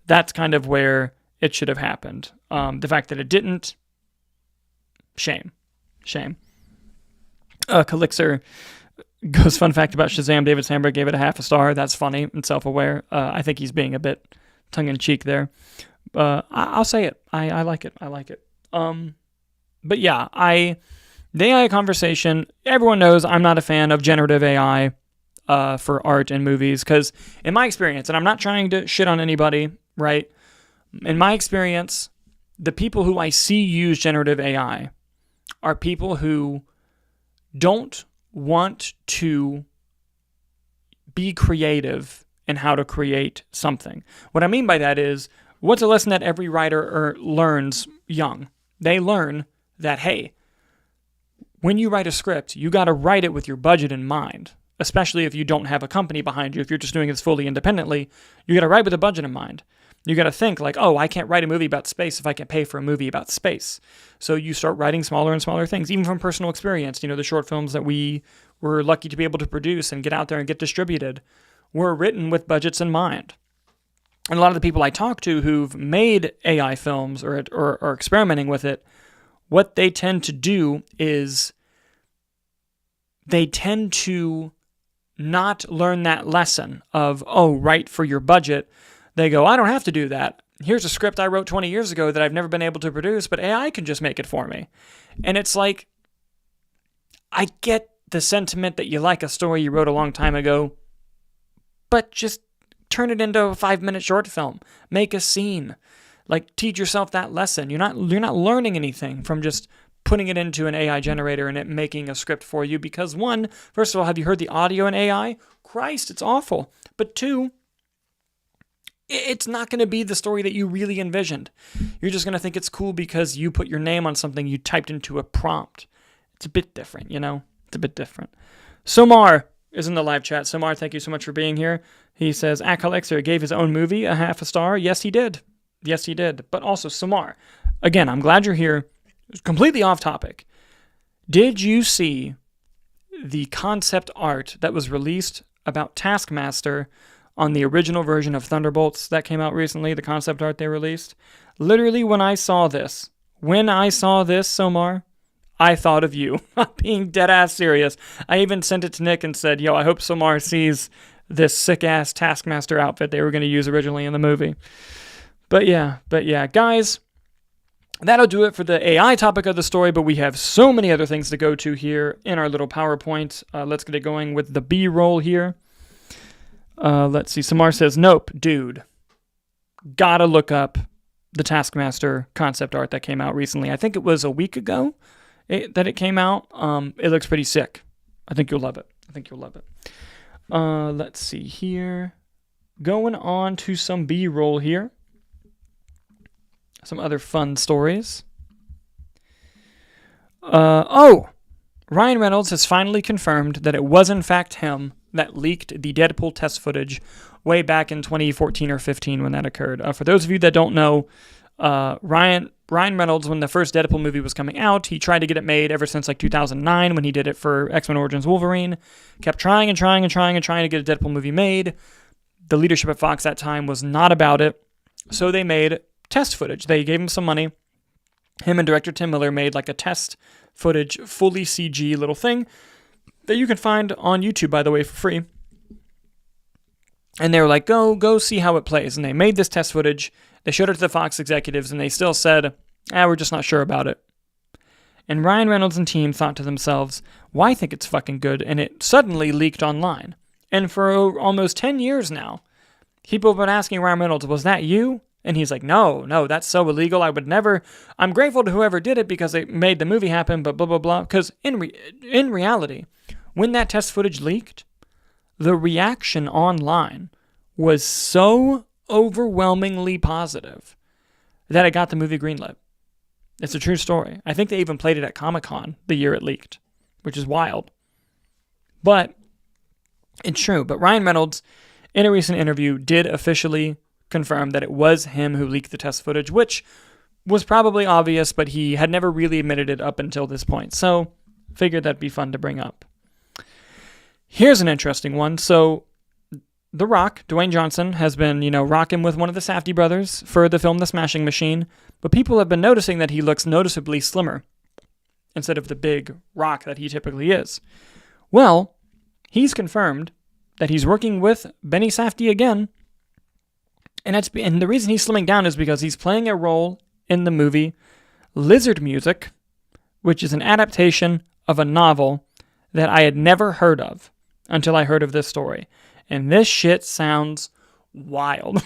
That's kind of where it should have happened. The fact that it didn't, shame. Calixer goes, fun fact about Shazam, David Sandberg gave it a 0.5 star. That's funny and self-aware. I think he's being a bit tongue-in-cheek there. I'll say it. I like it. But yeah, the AI conversation, everyone knows I'm not a fan of generative AI for art and movies, because in my experience, and I'm not trying to shit on anybody, right? In my experience, the people who I see use generative AI are people who don't want to be creative in how to create something. What I mean by that is, what's a lesson that every writer learns young? They learn that, hey, when you write a script, you got to write it with your budget in mind, especially if you don't have a company behind you. If you're just doing this fully independently, you got to write with a budget in mind. You got to think like, oh, I can't write a movie about space if I can pay for a movie about space. So you start writing smaller and smaller things, even from personal experience. You know, the short films that we were lucky to be able to produce and get out there and get distributed were written with budgets in mind. And a lot of the people I talk to who've made AI films or are experimenting with it, what they tend to do is they tend to not learn that lesson of, oh, write for your budget. They go, I don't have to do that. Here's a script I wrote 20 years ago that I've never been able to produce, but AI can just make it for me. And it's like, I get the sentiment that you like a story you wrote a long time ago, but just turn it into a 5-minute short film. Make a scene. Like, teach yourself that lesson. You're not learning anything from just putting it into an AI generator and it making a script for you. Because one, first of all, have you heard the audio in AI? Christ, it's awful. But two, it's not going to be the story that you really envisioned. You're just going to think it's cool because you put your name on something you typed into a prompt. It's a bit different, you know? It's a bit different. Somar is in the live chat. Somar, thank you so much for being here. He says, Akalexer gave his own movie a 0.5 star. Yes, he did. But also, Somar, again, I'm glad you're here. Completely off topic. Did you see the concept art that was released about Taskmaster on the original version of Thunderbolts that came out recently, the concept art they released? Literally, when I saw this, Somar, I thought of you. I'm being dead ass serious. I even sent it to Nick and said, yo, I hope Somar sees this sick-ass Taskmaster outfit they were going to use originally in the movie. But yeah, guys, that'll do it for the AI topic of the story, but we have so many other things to go to here in our little PowerPoint. Let's get it going with the B-roll here. Let's see. Samar says, nope, dude. Gotta look up the Taskmaster concept art that came out recently. I think it was a week ago that it came out. It looks pretty sick. I think you'll love it. Let's see here. Going on to some B-roll here. Some other fun stories. Ryan Reynolds has finally confirmed that it was in fact him that leaked the Deadpool test footage way back in 2014 or 15 when that occurred. For those of you that don't know, Ryan Reynolds, when the first Deadpool movie was coming out, he tried to get it made ever since like 2009 when he did it for X-Men Origins Wolverine. Kept trying to get a Deadpool movie made. The leadership at Fox at that time was not about it, so they made test footage. They gave him some money. Him and director Tim Miller made like a test footage, fully CG little thing that you can find on YouTube, by the way, for free. And they were like, go see how it plays. And they made this test footage. They showed it to the Fox executives, and they still said, we're just not sure about it. And Ryan Reynolds and team thought to themselves, well, I think it's fucking good. And it suddenly leaked online. And for almost 10 years now, people have been asking Ryan Reynolds, was that you? And he's like, no, that's so illegal. I would never. I'm grateful to whoever did it because it made the movie happen, but blah, blah, blah. Because in reality, when that test footage leaked, the reaction online was so overwhelmingly positive that it got the movie greenlit. It's a true story. I think they even played it at Comic-Con the year it leaked, which is wild. But it's true. But Ryan Reynolds, in a recent interview, did officially confirm that it was him who leaked the test footage, which was probably obvious, but he had never really admitted it up until this point. So figured that'd be fun to bring up. Here's an interesting one. So The Rock, Dwayne Johnson, has been, rocking with one of the Safdie brothers for the film The Smashing Machine, but people have been noticing that he looks noticeably slimmer instead of the big rock that he typically is. Well, he's confirmed that he's working with Benny Safdie again, and the reason he's slimming down is because he's playing a role in the movie Lizard Music, which is an adaptation of a novel that I had never heard of until I heard of this story. And this shit sounds wild.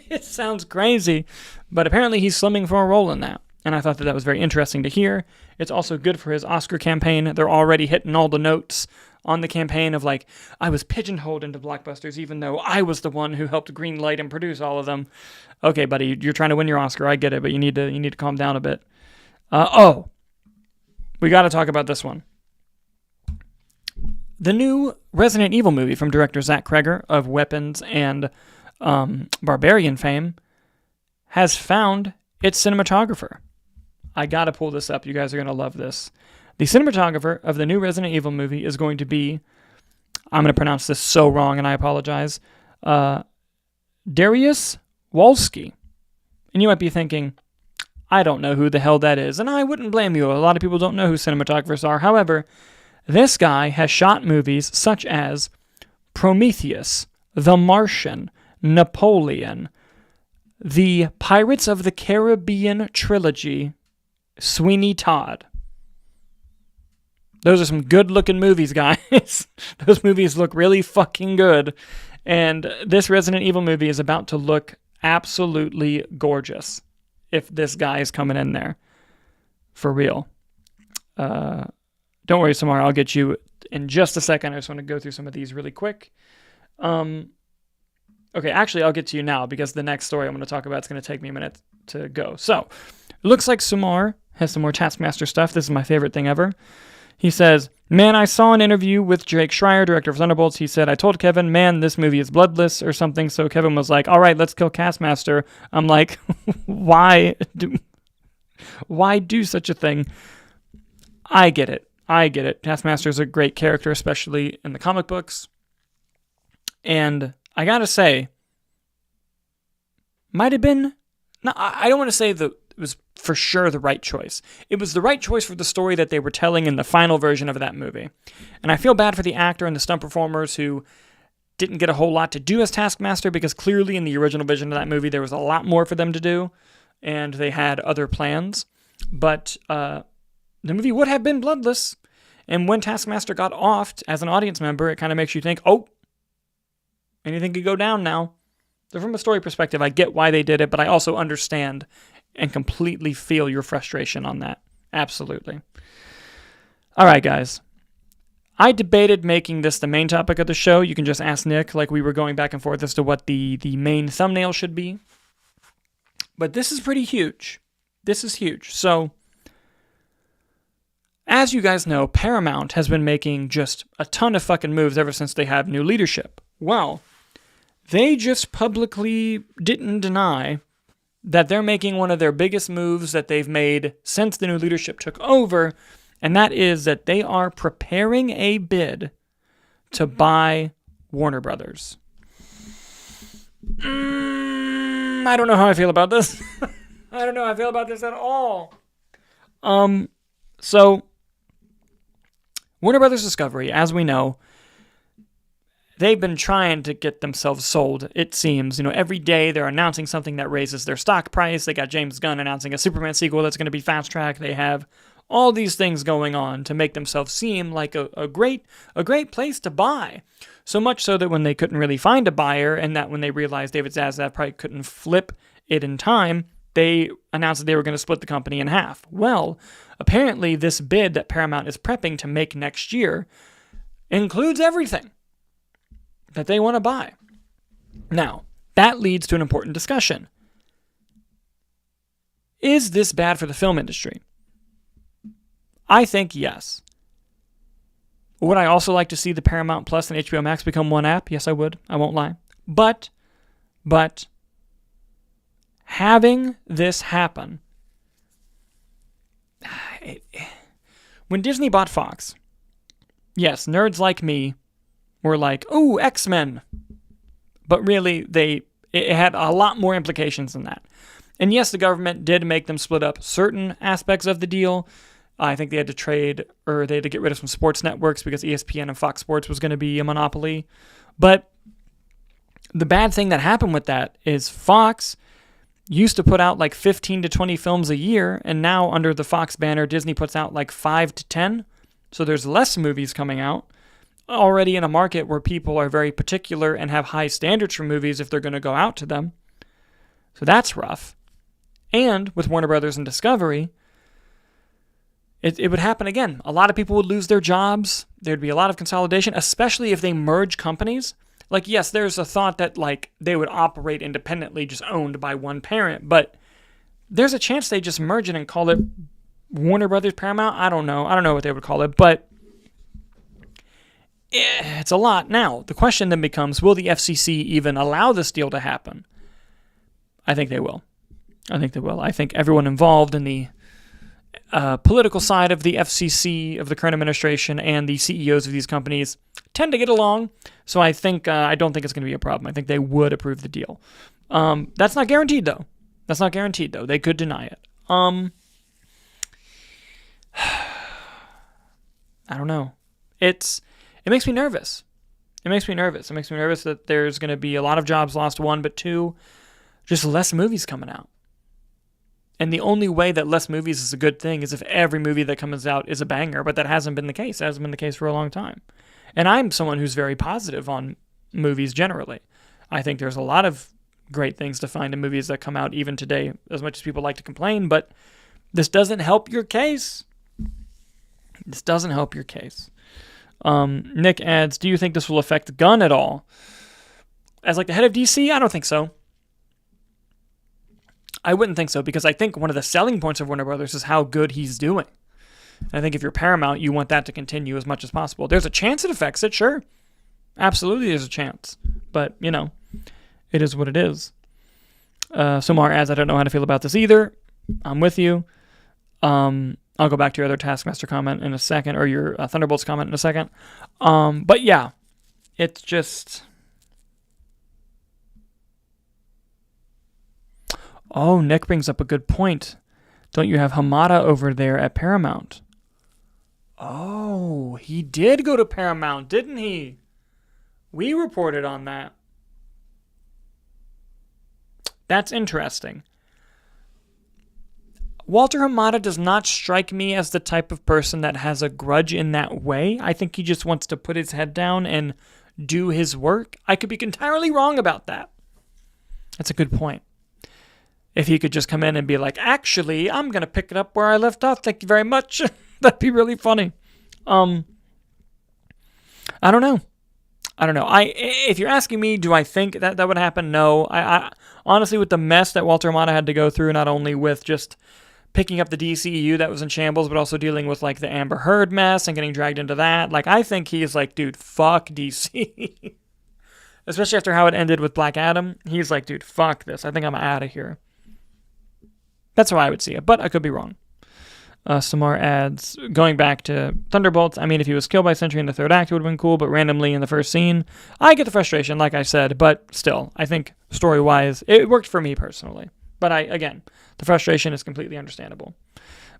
It sounds crazy, but apparently he's slimming for a role in that. And I thought that was very interesting to hear. It's also good for his Oscar campaign. They're already hitting all the notes on the campaign of like, I was pigeonholed into blockbusters even though I was the one who helped greenlight and produce all of them. Okay, buddy, you're trying to win your Oscar. I get it, but you need to calm down a bit. We got to talk about this one. The new Resident Evil movie from director Zach Kreger of Weapons and Barbarian fame has found its cinematographer. I got to pull this up. You guys are going to love this. The cinematographer of the new Resident Evil movie is going to be, I'm going to pronounce this so wrong and I apologize, Dariusz Wolski. And you might be thinking, I don't know who the hell that is. And I wouldn't blame you. A lot of people don't know who cinematographers are. However, this guy has shot movies such as Prometheus, The Martian, Napoleon, the Pirates of the Caribbean trilogy, Sweeney Todd. Those are some good-looking movies, guys. Those movies look really fucking good. And this Resident Evil movie is about to look absolutely gorgeous if this guy is coming in there. For real. Don't worry, Samara. I'll get you in just a second. I just want to go through some of these really quick. Okay, actually, I'll get to you now because the next story I'm going to talk about is going to take me a minute to go. So, it looks like Sumar has some more Taskmaster stuff. This is my favorite thing ever. He says, man, I saw an interview with Jake Schreier, director of Thunderbolts. He said, I told Kevin, man, this movie is bloodless or something. So Kevin was like, all right, let's kill Taskmaster. I'm like, why do such a thing? I get it. Taskmaster is a great character, especially in the comic books. And I gotta say, might have been, no, I don't want to say that it was for sure the right choice. It was the right choice for the story that they were telling in the final version of that movie. And I feel bad for the actor and the stunt performers who didn't get a whole lot to do as Taskmaster because clearly in the original vision of that movie there was a lot more for them to do, and they had other plans. But the movie would have been bloodless, and when Taskmaster got offed as an audience member, it kind of makes you think, oh, anything could go down now. So from a story perspective, I get why they did it, but I also understand and completely feel your frustration on that. Absolutely. All right, guys. I debated making this the main topic of the show. You can just ask Nick, like we were going back and forth as to what the main thumbnail should be. But this is pretty huge. This is huge. So, as you guys know, Paramount has been making just a ton of fucking moves ever since they have new leadership. Well, they just publicly didn't deny that they're making one of their biggest moves that they've made since the new leadership took over, and that is that they are preparing a bid to buy Warner Brothers. I don't know how I feel about this. I don't know how I feel about this at all. So, Warner Brothers Discovery, as we know, they've been trying to get themselves sold, it seems. Every day they're announcing something that raises their stock price. They got James Gunn announcing a Superman sequel that's going to be fast-tracked. They have all these things going on to make themselves seem like a great place to buy. So much so that when they couldn't really find a buyer, and that when they realized David Zaslav probably couldn't flip it in time, they announced that they were going to split the company in half. Well, apparently this bid that Paramount is prepping to make next year includes everything that they want to buy. Now, that leads to an important discussion. Is this bad for the film industry? I think yes. Would I also like to see the Paramount Plus and HBO Max become one app? Yes, I would. I won't lie. But having this happen, when Disney bought Fox, yes, nerds like me were like, "Ooh, X-Men," but really, it had a lot more implications than that. And yes, the government did make them split up certain aspects of the deal. I think they had to they had to get rid of some sports networks because ESPN and Fox Sports was going to be a monopoly. But the bad thing that happened with that is Fox used to put out like 15 to 20 films a year, and now under the Fox banner, Disney puts out like 5 to 10. So there's less movies coming out, already in a market where people are very particular and have high standards for movies if they're going to go out to them. So that's rough. And with Warner Brothers and Discovery, it would happen again. A lot of people would lose their jobs. There'd be a lot of consolidation, especially if they merge companies. Like, yes, there's a thought that like they would operate independently, just owned by one parent, but there's a chance they just merge it and call it Warner Brothers Paramount. I don't know what they would call it, but it's a lot. Now, the question then becomes, will the FCC even allow this deal to happen? I think they will. I think everyone involved in the political side of the FCC, of the current administration, and the CEOs of these companies tend to get along. So I don't think it's going to be a problem. I think they would approve the deal. That's not guaranteed, though. They could deny it. I don't know. It makes me nervous. It makes me nervous that there's going to be a lot of jobs lost, one, but two, just less movies coming out. And the only way that less movies is a good thing is if every movie that comes out is a banger, but that hasn't been the case. It hasn't been the case for a long time. And I'm someone who's very positive on movies generally. I think there's a lot of great things to find in movies that come out even today, as much as people like to complain, but this doesn't help your case. Nick adds, do you think this will affect Gunn at all? As like the head of DC, I don't think so. I wouldn't think so, because I think one of the selling points of Warner Brothers is how good he's doing. I think if you're Paramount, you want that to continue as much as possible. There's a chance it affects it, sure. Absolutely there's a chance. But, it is what it is. Somar adds, I don't know how to feel about this either. I'm with you. I'll go back to your other Taskmaster comment in a second, or your Thunderbolts comment in a second. But yeah, it's just... Oh, Nick brings up a good point. Don't you have Hamada over there at Paramount? Oh, he did go to Paramount, didn't he? We reported on that. That's interesting. Walter Hamada does not strike me as the type of person that has a grudge in that way. I think he just wants to put his head down and do his work. I could be entirely wrong about that. That's a good point. If he could just come in and be like, actually, I'm going to pick it up where I left off. Thank you very much. That'd be really funny. I don't know. If you're asking me, do I think that would happen? No. I honestly, with the mess that Walter Hamada had to go through, not only with just picking up the DCEU that was in shambles, but also dealing with like the Amber Heard mess and getting dragged into that. Like, I think he's like, dude, fuck DC. Especially after how it ended with Black Adam. He's like, dude, fuck this. I think I'm out of here. That's how I would see it, but I could be wrong. Samar adds, going back to Thunderbolts, I mean, if he was killed by Sentry in the third act, it would have been cool, but randomly in the first scene, I get the frustration, like I said, but still, I think story-wise, it worked for me personally. But again, the frustration is completely understandable.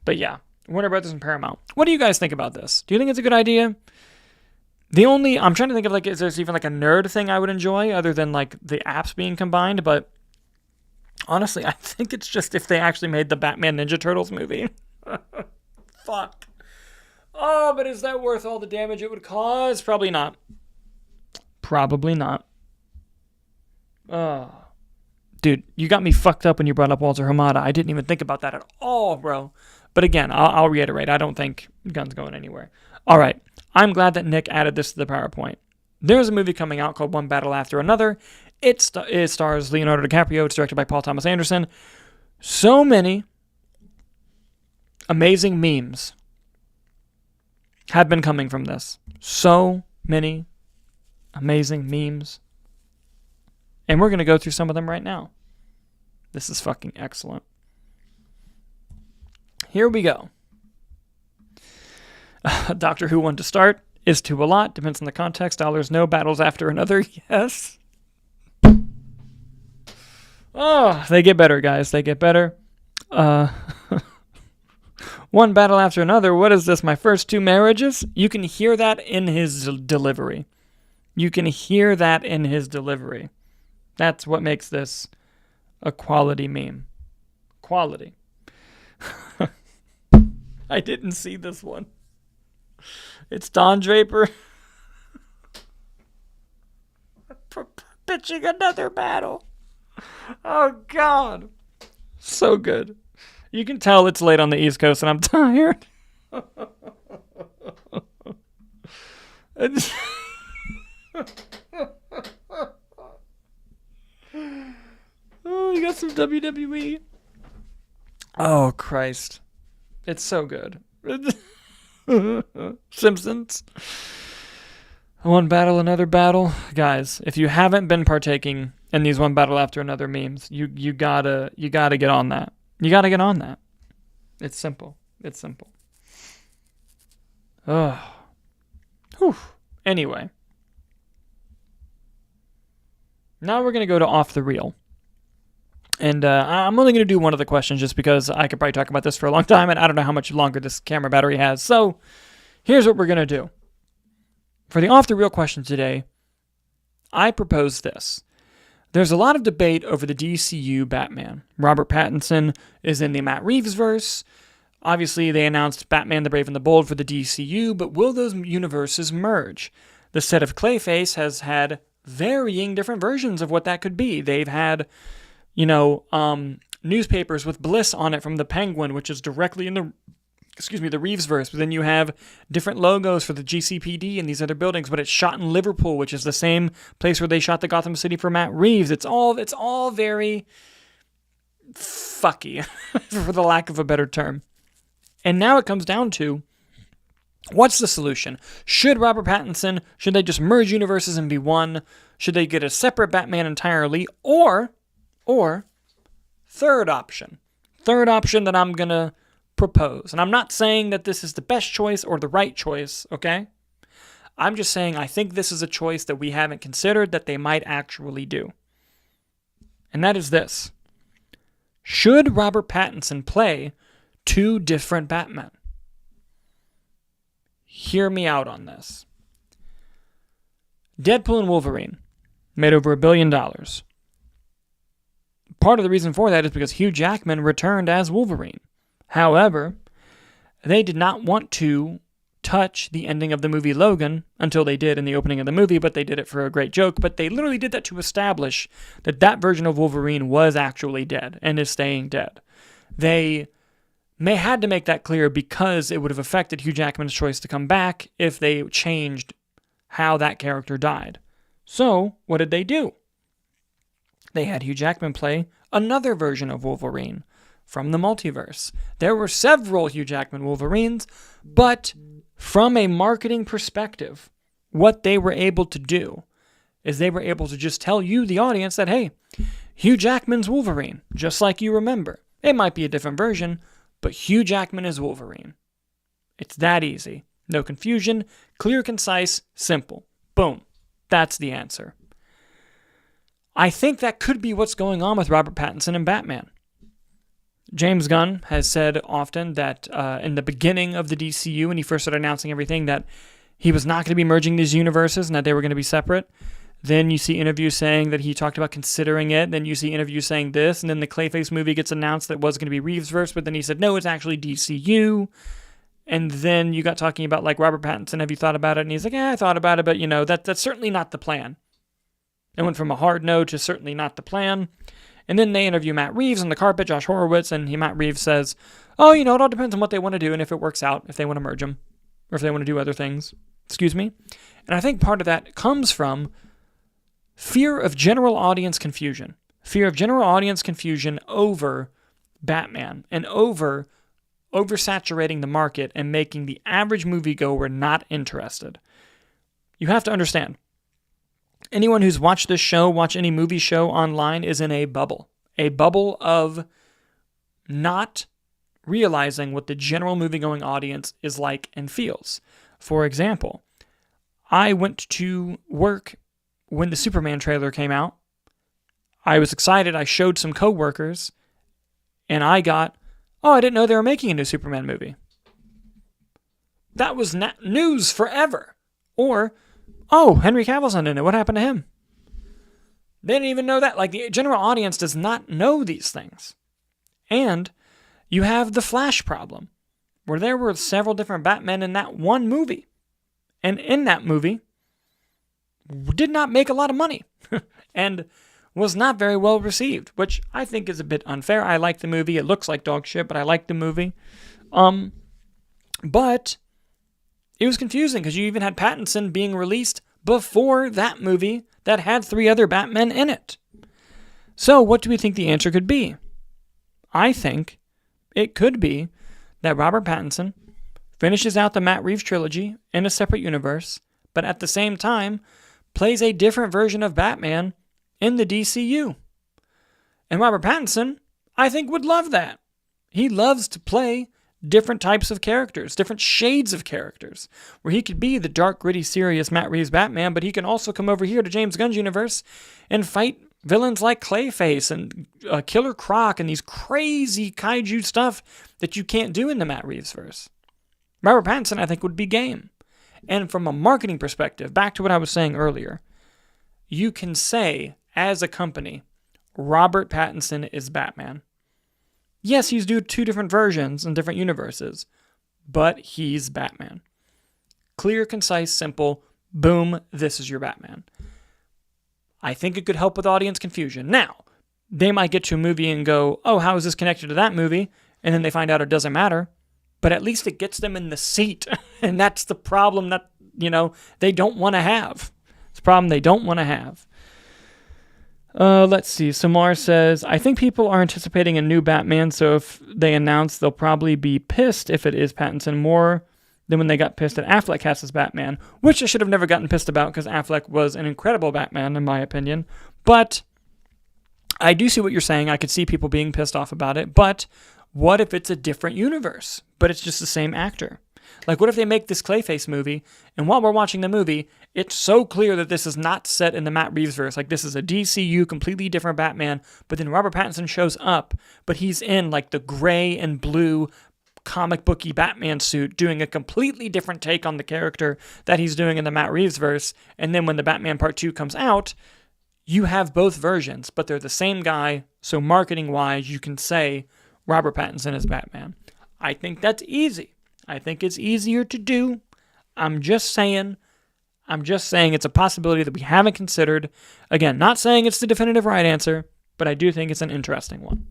But yeah, Warner Brothers and Paramount. What do you guys think about this? Do you think it's a good idea? I'm trying to think of, like, is there even like a nerd thing I would enjoy other than like the apps being combined? But honestly, I think it's just if they actually made the Batman Ninja Turtles movie. Fuck. Oh, but is that worth all the damage it would cause? Probably not. Probably not. Oh. Dude, you got me fucked up when you brought up Walter Hamada. I didn't even think about that at all, bro. But again, I'll reiterate. I don't think Gunn's going anywhere. All right. I'm glad that Nick added this to the PowerPoint. There's a movie coming out called One Battle After Another. It stars Leonardo DiCaprio. It's directed by Paul Thomas Anderson. So many amazing memes have been coming from this. So many amazing memes. And we're going to go through some of them right now. This is fucking excellent. Here we go. Doctor Who one to start. Is too a lot. Depends on the context. Dollars no. Battles after another. Yes. Oh, they get better, guys. They get better. One battle after another. What is this? My first two marriages? You can hear that in his delivery. You can hear that in his delivery. That's what makes this a quality meme. Quality. I didn't see this one. It's Don Draper pitching another battle. Oh, God. So good. You can tell it's late on the East Coast and I'm tired. Oh, you got some WWE. Oh, Christ. It's so good. Simpsons. One battle, another battle. Guys, if you haven't been partaking in these one battle after another memes, you gotta get on that. You gotta get on that. It's simple. It's simple. Ugh. Whew. Anyway. Now we're gonna go to off the reel. And I'm only going to do one of the questions just because I could probably talk about this for a long time, and I don't know how much longer this camera battery has. So here's what we're going to do. For the off-the-reel question today, I propose this. There's a lot of debate over the DCU Batman. Robert Pattinson is in the Matt Reeves verse. Obviously, they announced Batman the Brave and the Bold for the DCU, but will those universes merge? The set of Clayface has had varying different versions of what that could be. They've had newspapers with Bliss on it from the Penguin, which is directly in the Reeves verse. But then you have different logos for the GCPD and these other buildings, but it's shot in Liverpool, which is the same place where they shot the Gotham City for Matt Reeves. It's all very fucky, for the lack of a better term. And now it comes down to, what's the solution? Should they just merge universes and be one? Should they get a separate Batman entirely? Or third option that I'm going to propose. And I'm not saying that this is the best choice or the right choice, okay? I'm just saying I think this is a choice that we haven't considered that they might actually do. And that is this. Should Robert Pattinson play two different Batmen? Hear me out on this. Deadpool and Wolverine made over $1 billion. Part of the reason for that is because Hugh Jackman returned as Wolverine. However, they did not want to touch the ending of the movie Logan until they did in the opening of the movie, but they did it for a great joke. But they literally did that to establish that that version of Wolverine was actually dead and is staying dead. They had to make that clear because it would have affected Hugh Jackman's choice to come back if they changed how that character died. So, what did they do? They had Hugh Jackman play another version of Wolverine from the multiverse. There were several Hugh Jackman Wolverines, but from a marketing perspective, what they were able to do is they were able to just tell you, the audience, that, hey, Hugh Jackman's Wolverine, just like you remember. It might be a different version, but Hugh Jackman is Wolverine. It's that easy. No confusion, clear, concise, simple. Boom. That's the answer. I think that could be what's going on with Robert Pattinson and Batman. James Gunn has said often that in the beginning of the DCU, when he first started announcing everything, that he was not going to be merging these universes and that they were going to be separate. Then you see interviews saying that he talked about considering it. Then you see interviews saying this. And then the Clayface movie gets announced that it was going to be Reevesverse, but then he said, no, it's actually DCU. And then you got talking about, like, Robert Pattinson, have you thought about it? And he's like, I thought about it, but, that's certainly not the plan. It went from a hard no to certainly not the plan. And then they interview Matt Reeves on the carpet, Josh Horowitz, and Matt Reeves says, oh, it all depends on what they want to do and if it works out, if they want to merge them, or if they want to do other things. Excuse me. And I think part of that comes from fear of general audience confusion. Fear of general audience confusion over Batman and oversaturating the market and making the average moviegoer not interested. You have to understand, anyone who's watched this show, watch any movie show online, is in a bubble of not realizing what the general movie-going audience is like and feels. For example, I went to work when the Superman trailer came out. I was excited. I showed some coworkers, and I got, oh, I didn't know they were making a new Superman movie. That was news forever. Or, oh, Henry Cavill's not in it. What happened to him? They didn't even know that. Like, the general audience does not know these things. And you have the Flash problem, where there were several different Batmen in that one movie. And in that movie, did not make a lot of money. And was not very well received, which I think is a bit unfair. I like the movie. It looks like dog shit, but I like the movie. But it was confusing because you even had Pattinson being released before that movie that had 3 other Batmen in it. So what do we think the answer could be? I think it could be that Robert Pattinson finishes out the Matt Reeves trilogy in a separate universe, but at the same time plays a different version of Batman in the DCU. And Robert Pattinson, I think, would love that. He loves to play different types of characters, different shades of characters, where he could be the dark, gritty, serious Matt Reeves Batman, but he can also come over here to James Gunn's universe and fight villains like Clayface and Killer Croc and these crazy kaiju stuff that you can't do in the Matt Reeves verse. Robert Pattinson, I think, would be game. And from a marketing perspective, back to what I was saying earlier, you can say, as a company, Robert Pattinson is Batman. Yes, he's doing 2 different versions in different universes, but he's Batman. Clear, concise, simple, boom, this is your Batman. I think it could help with audience confusion. Now, they might get to a movie and go, oh, how is this connected to that movie? And then they find out it doesn't matter. But at least it gets them in the seat. And that's the problem that, they don't want to have. It's a problem they don't want to have. Let's see. Samar says, I think people are anticipating a new Batman, so if they announce, they'll probably be pissed if it is Pattinson more than when they got pissed at Affleck cast as Batman, which I should have never gotten pissed about because Affleck was an incredible Batman, in my opinion. But I do see what you're saying. I could see people being pissed off about it, but what if it's a different universe, but it's just the same actor? Like, what if they make this Clayface movie, and while we're watching the movie, it's so clear that this is not set in the Matt Reeves verse. Like, this is a DCU, completely different Batman, but then Robert Pattinson shows up, but he's in, like, the gray and blue comic booky Batman suit doing a completely different take on the character that he's doing in the Matt Reeves verse. And then when the Batman Part 2 comes out, you have both versions, but they're the same guy. So marketing-wise, you can say Robert Pattinson is Batman. I think that's easy. I think it's easier to do. I'm just saying it's a possibility that we haven't considered. Again, not saying it's the definitive right answer, but I do think it's an interesting one.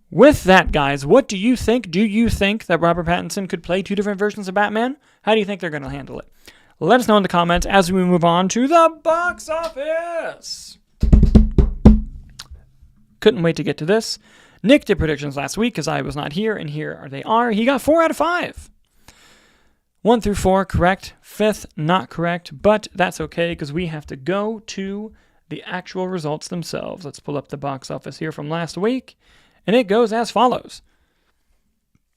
With that, guys, what do you think? Do you think that Robert Pattinson could play two different versions of Batman? How do you think they're going to handle it? Let us know in the comments as we move on to the box office. Couldn't wait to get to this. Nick did predictions last week because I was not here, and here they are. He got 4 out of 5. 1 through 4, correct. 5th, not correct, but that's okay because we have to go to the actual results themselves. Let's pull up the box office here from last week, and it goes as follows.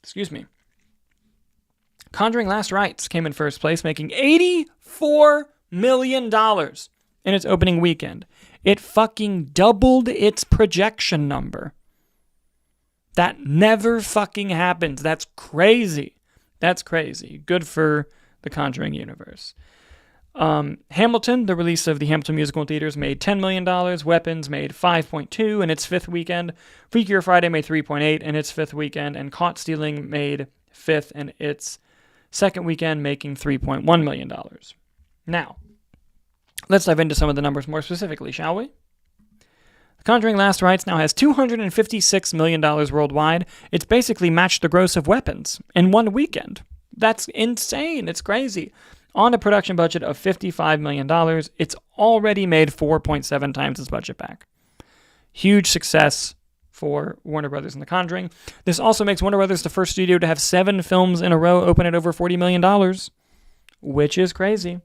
Excuse me. Conjuring Last Rites came in first place, making $84 million in its opening weekend. It fucking doubled its projection number. That never fucking happens. That's crazy. That's crazy. Good for the Conjuring universe. Hamilton, the release of the Hamilton musical in theaters, made $10 million. Weapons made $5.2 in its 5th weekend. Freakier Friday made $3.8 in its 5th weekend. And Caught Stealing made 5th in its 2nd weekend, making $3.1 million. Now, let's dive into some of the numbers more specifically, shall we? Conjuring Last Rites now has $256 million worldwide. It's basically matched the gross of Weapons in one weekend. That's insane. It's crazy. On a production budget of $55 million, it's already made 4.7 times its budget back. Huge success for Warner Brothers and The Conjuring. This also makes Warner Brothers the first studio to have 7 films in a row open at over $40 million, which is crazy.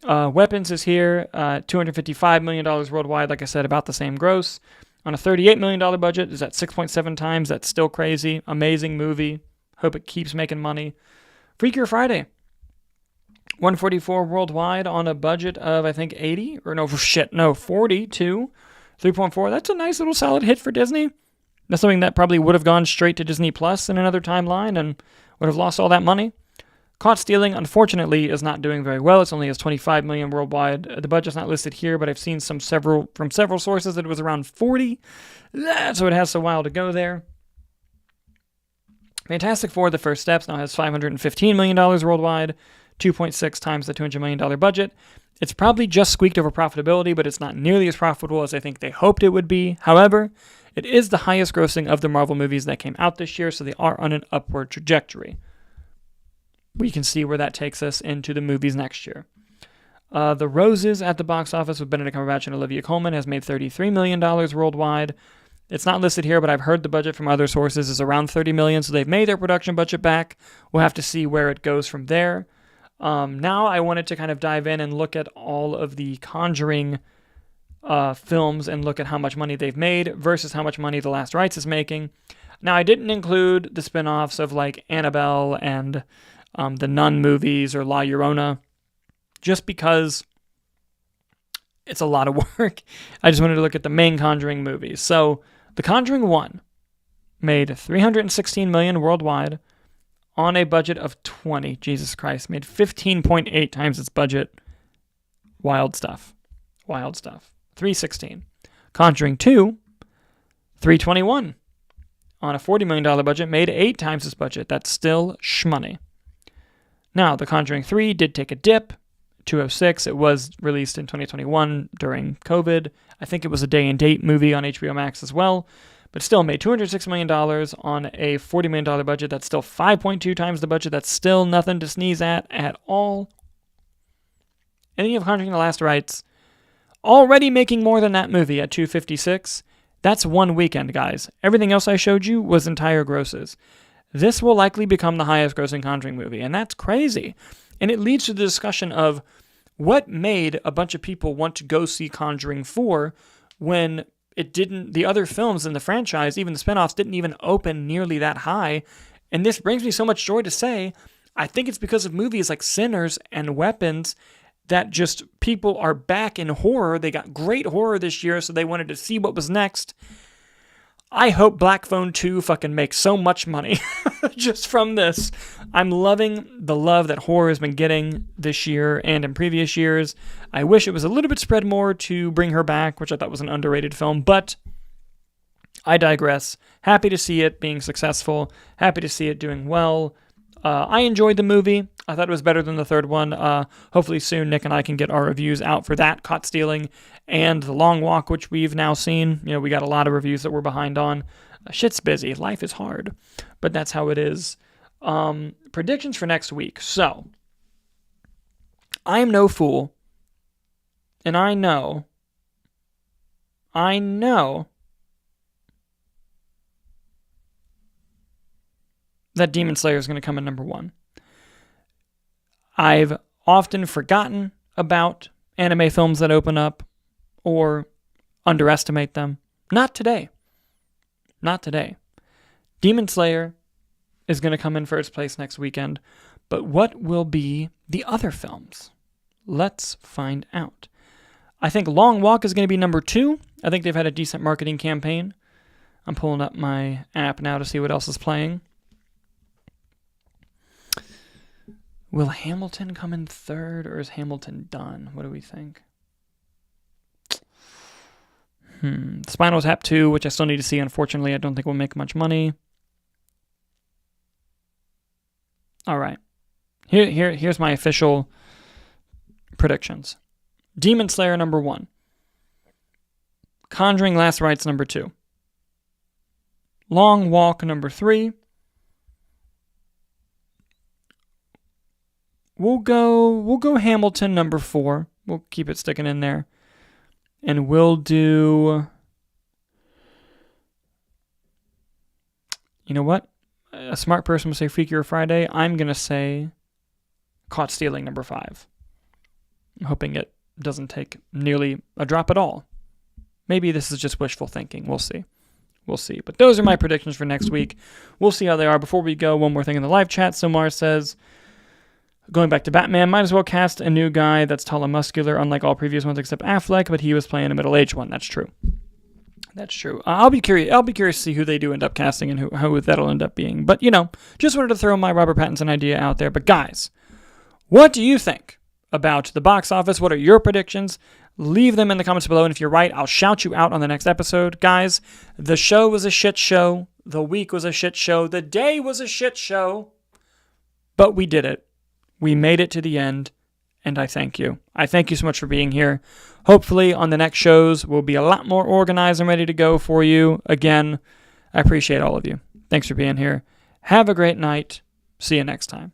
Weapons is here, $255 million worldwide, like I said, about the same gross. On a $38 million budget, is at 6.7 times. That's still crazy. Amazing movie. Hope it keeps making money. Freakier Friday, $144 worldwide on a budget of, I think, 42, 3.4. That's a nice little solid hit for Disney. That's something that probably would have gone straight to Disney Plus in another timeline and would have lost all that money. Caught Stealing, unfortunately, is not doing very well. It's only has $25 million worldwide. The budget's not listed here, but I've seen from several sources that it was around 40. So it has a while to go there. Fantastic Four, The First Steps, now has $515 million worldwide, 2.6 times the $200 million budget. It's probably just squeaked over profitability, but it's not nearly as profitable as I think they hoped it would be. However, it is the highest grossing of the Marvel movies that came out this year, so they are on an upward trajectory. We can see where that takes us into the movies next year. The Roses at the box office with Benedict Cumberbatch and Olivia Colman has made $33 million worldwide. It's not listed here, but I've heard the budget from other sources is around $30 million, so they've made their production budget back. We'll have to see where it goes from there. Now I wanted to kind of dive in and look at all of the Conjuring films and look at how much money they've made versus how much money The Last Rites is making. Now, I didn't include the spin-offs of like Annabelle and the Nun movies or La Llorona, just because it's a lot of work. I just wanted to look at the main Conjuring movies. So, The Conjuring 1 made $316 million worldwide on a budget of 20. Jesus Christ, made 15.8 times its budget. Wild stuff. 316. Conjuring 2, 321 on a $40 million budget, made 8 times its budget. That's still shmoney. Now, The Conjuring 3 did take a dip, 206. It was released in 2021 during COVID. I think it was a day and date movie on HBO Max as well, but still made $206 million on a $40 million budget. That's still 5.2 times the budget. That's still nothing to sneeze at all. And then you have Conjuring The Last Rites, already making more than that movie at 256. That's one weekend, guys. Everything else I showed you was entire grosses. This will likely become the highest grossing Conjuring movie, and that's crazy. And it leads to the discussion of what made a bunch of people want to go see Conjuring 4 when it didn't, the other films in the franchise, even the spinoffs, didn't even open nearly that high. And this brings me so much joy to say, I think it's because of movies like Sinners and Weapons that just people are back in horror. They got great horror this year, so they wanted to see what was next. I hope Black Phone 2 fucking makes so much money just from this. I'm loving the love that horror has been getting this year and in previous years. I wish it was a little bit spread more to Bring Her Back, which I thought was an underrated film, but I digress. Happy to see it being successful. Happy to see it doing well. I enjoyed the movie. I thought it was better than the third one. Hopefully soon Nick and I can get our reviews out for that, Caught Stealing, and The Long Walk, which we've now seen. You know, we got a lot of reviews that we're behind on. Shit's busy. Life is hard. But that's how it is. Predictions for next week. So, I am no fool. And I know that Demon Slayer is going to come in number 1. I've often forgotten about anime films that open up or underestimate them. Not today. Not today. Demon Slayer is going to come in first place next weekend, but what will be the other films? Let's find out. I think Long Walk is going to be number 2. I think they've had a decent marketing campaign. I'm pulling up my app now to see what else is playing. Will Hamilton come in third, or is Hamilton done? What do we think? Spinal Tap 2, which I still need to see. Unfortunately, I don't think will make much money. All right. Here's my official predictions. Demon Slayer number 1. Conjuring Last Rites number 2. Long Walk number 3. We'll go Hamilton number 4. We'll keep it sticking in there. And we'll do... You know what? A smart person would say Freakier Friday. I'm going to say Caught Stealing number 5. I'm hoping it doesn't take nearly a drop at all. Maybe this is just wishful thinking. We'll see. We'll see. But those are my predictions for next week. We'll see how they are. Before we go, one more thing in the live chat. Somar says... Going back to Batman, might as well cast a new guy that's tall and muscular, unlike all previous ones except Affleck, but he was playing a middle-aged one. That's true. That's true. I'll be curious to see who they do end up casting and who that'll end up being. But, just wanted to throw my Robert Pattinson idea out there. But, guys, what do you think about the box office? What are your predictions? Leave them in the comments below, and if you're right, I'll shout you out on the next episode. Guys, the show was a shit show. The week was a shit show. The day was a shit show. But we did it. We made it to the end, and I thank you. I thank you so much for being here. Hopefully, on the next shows, we'll be a lot more organized and ready to go for you. Again, I appreciate all of you. Thanks for being here. Have a great night. See you next time.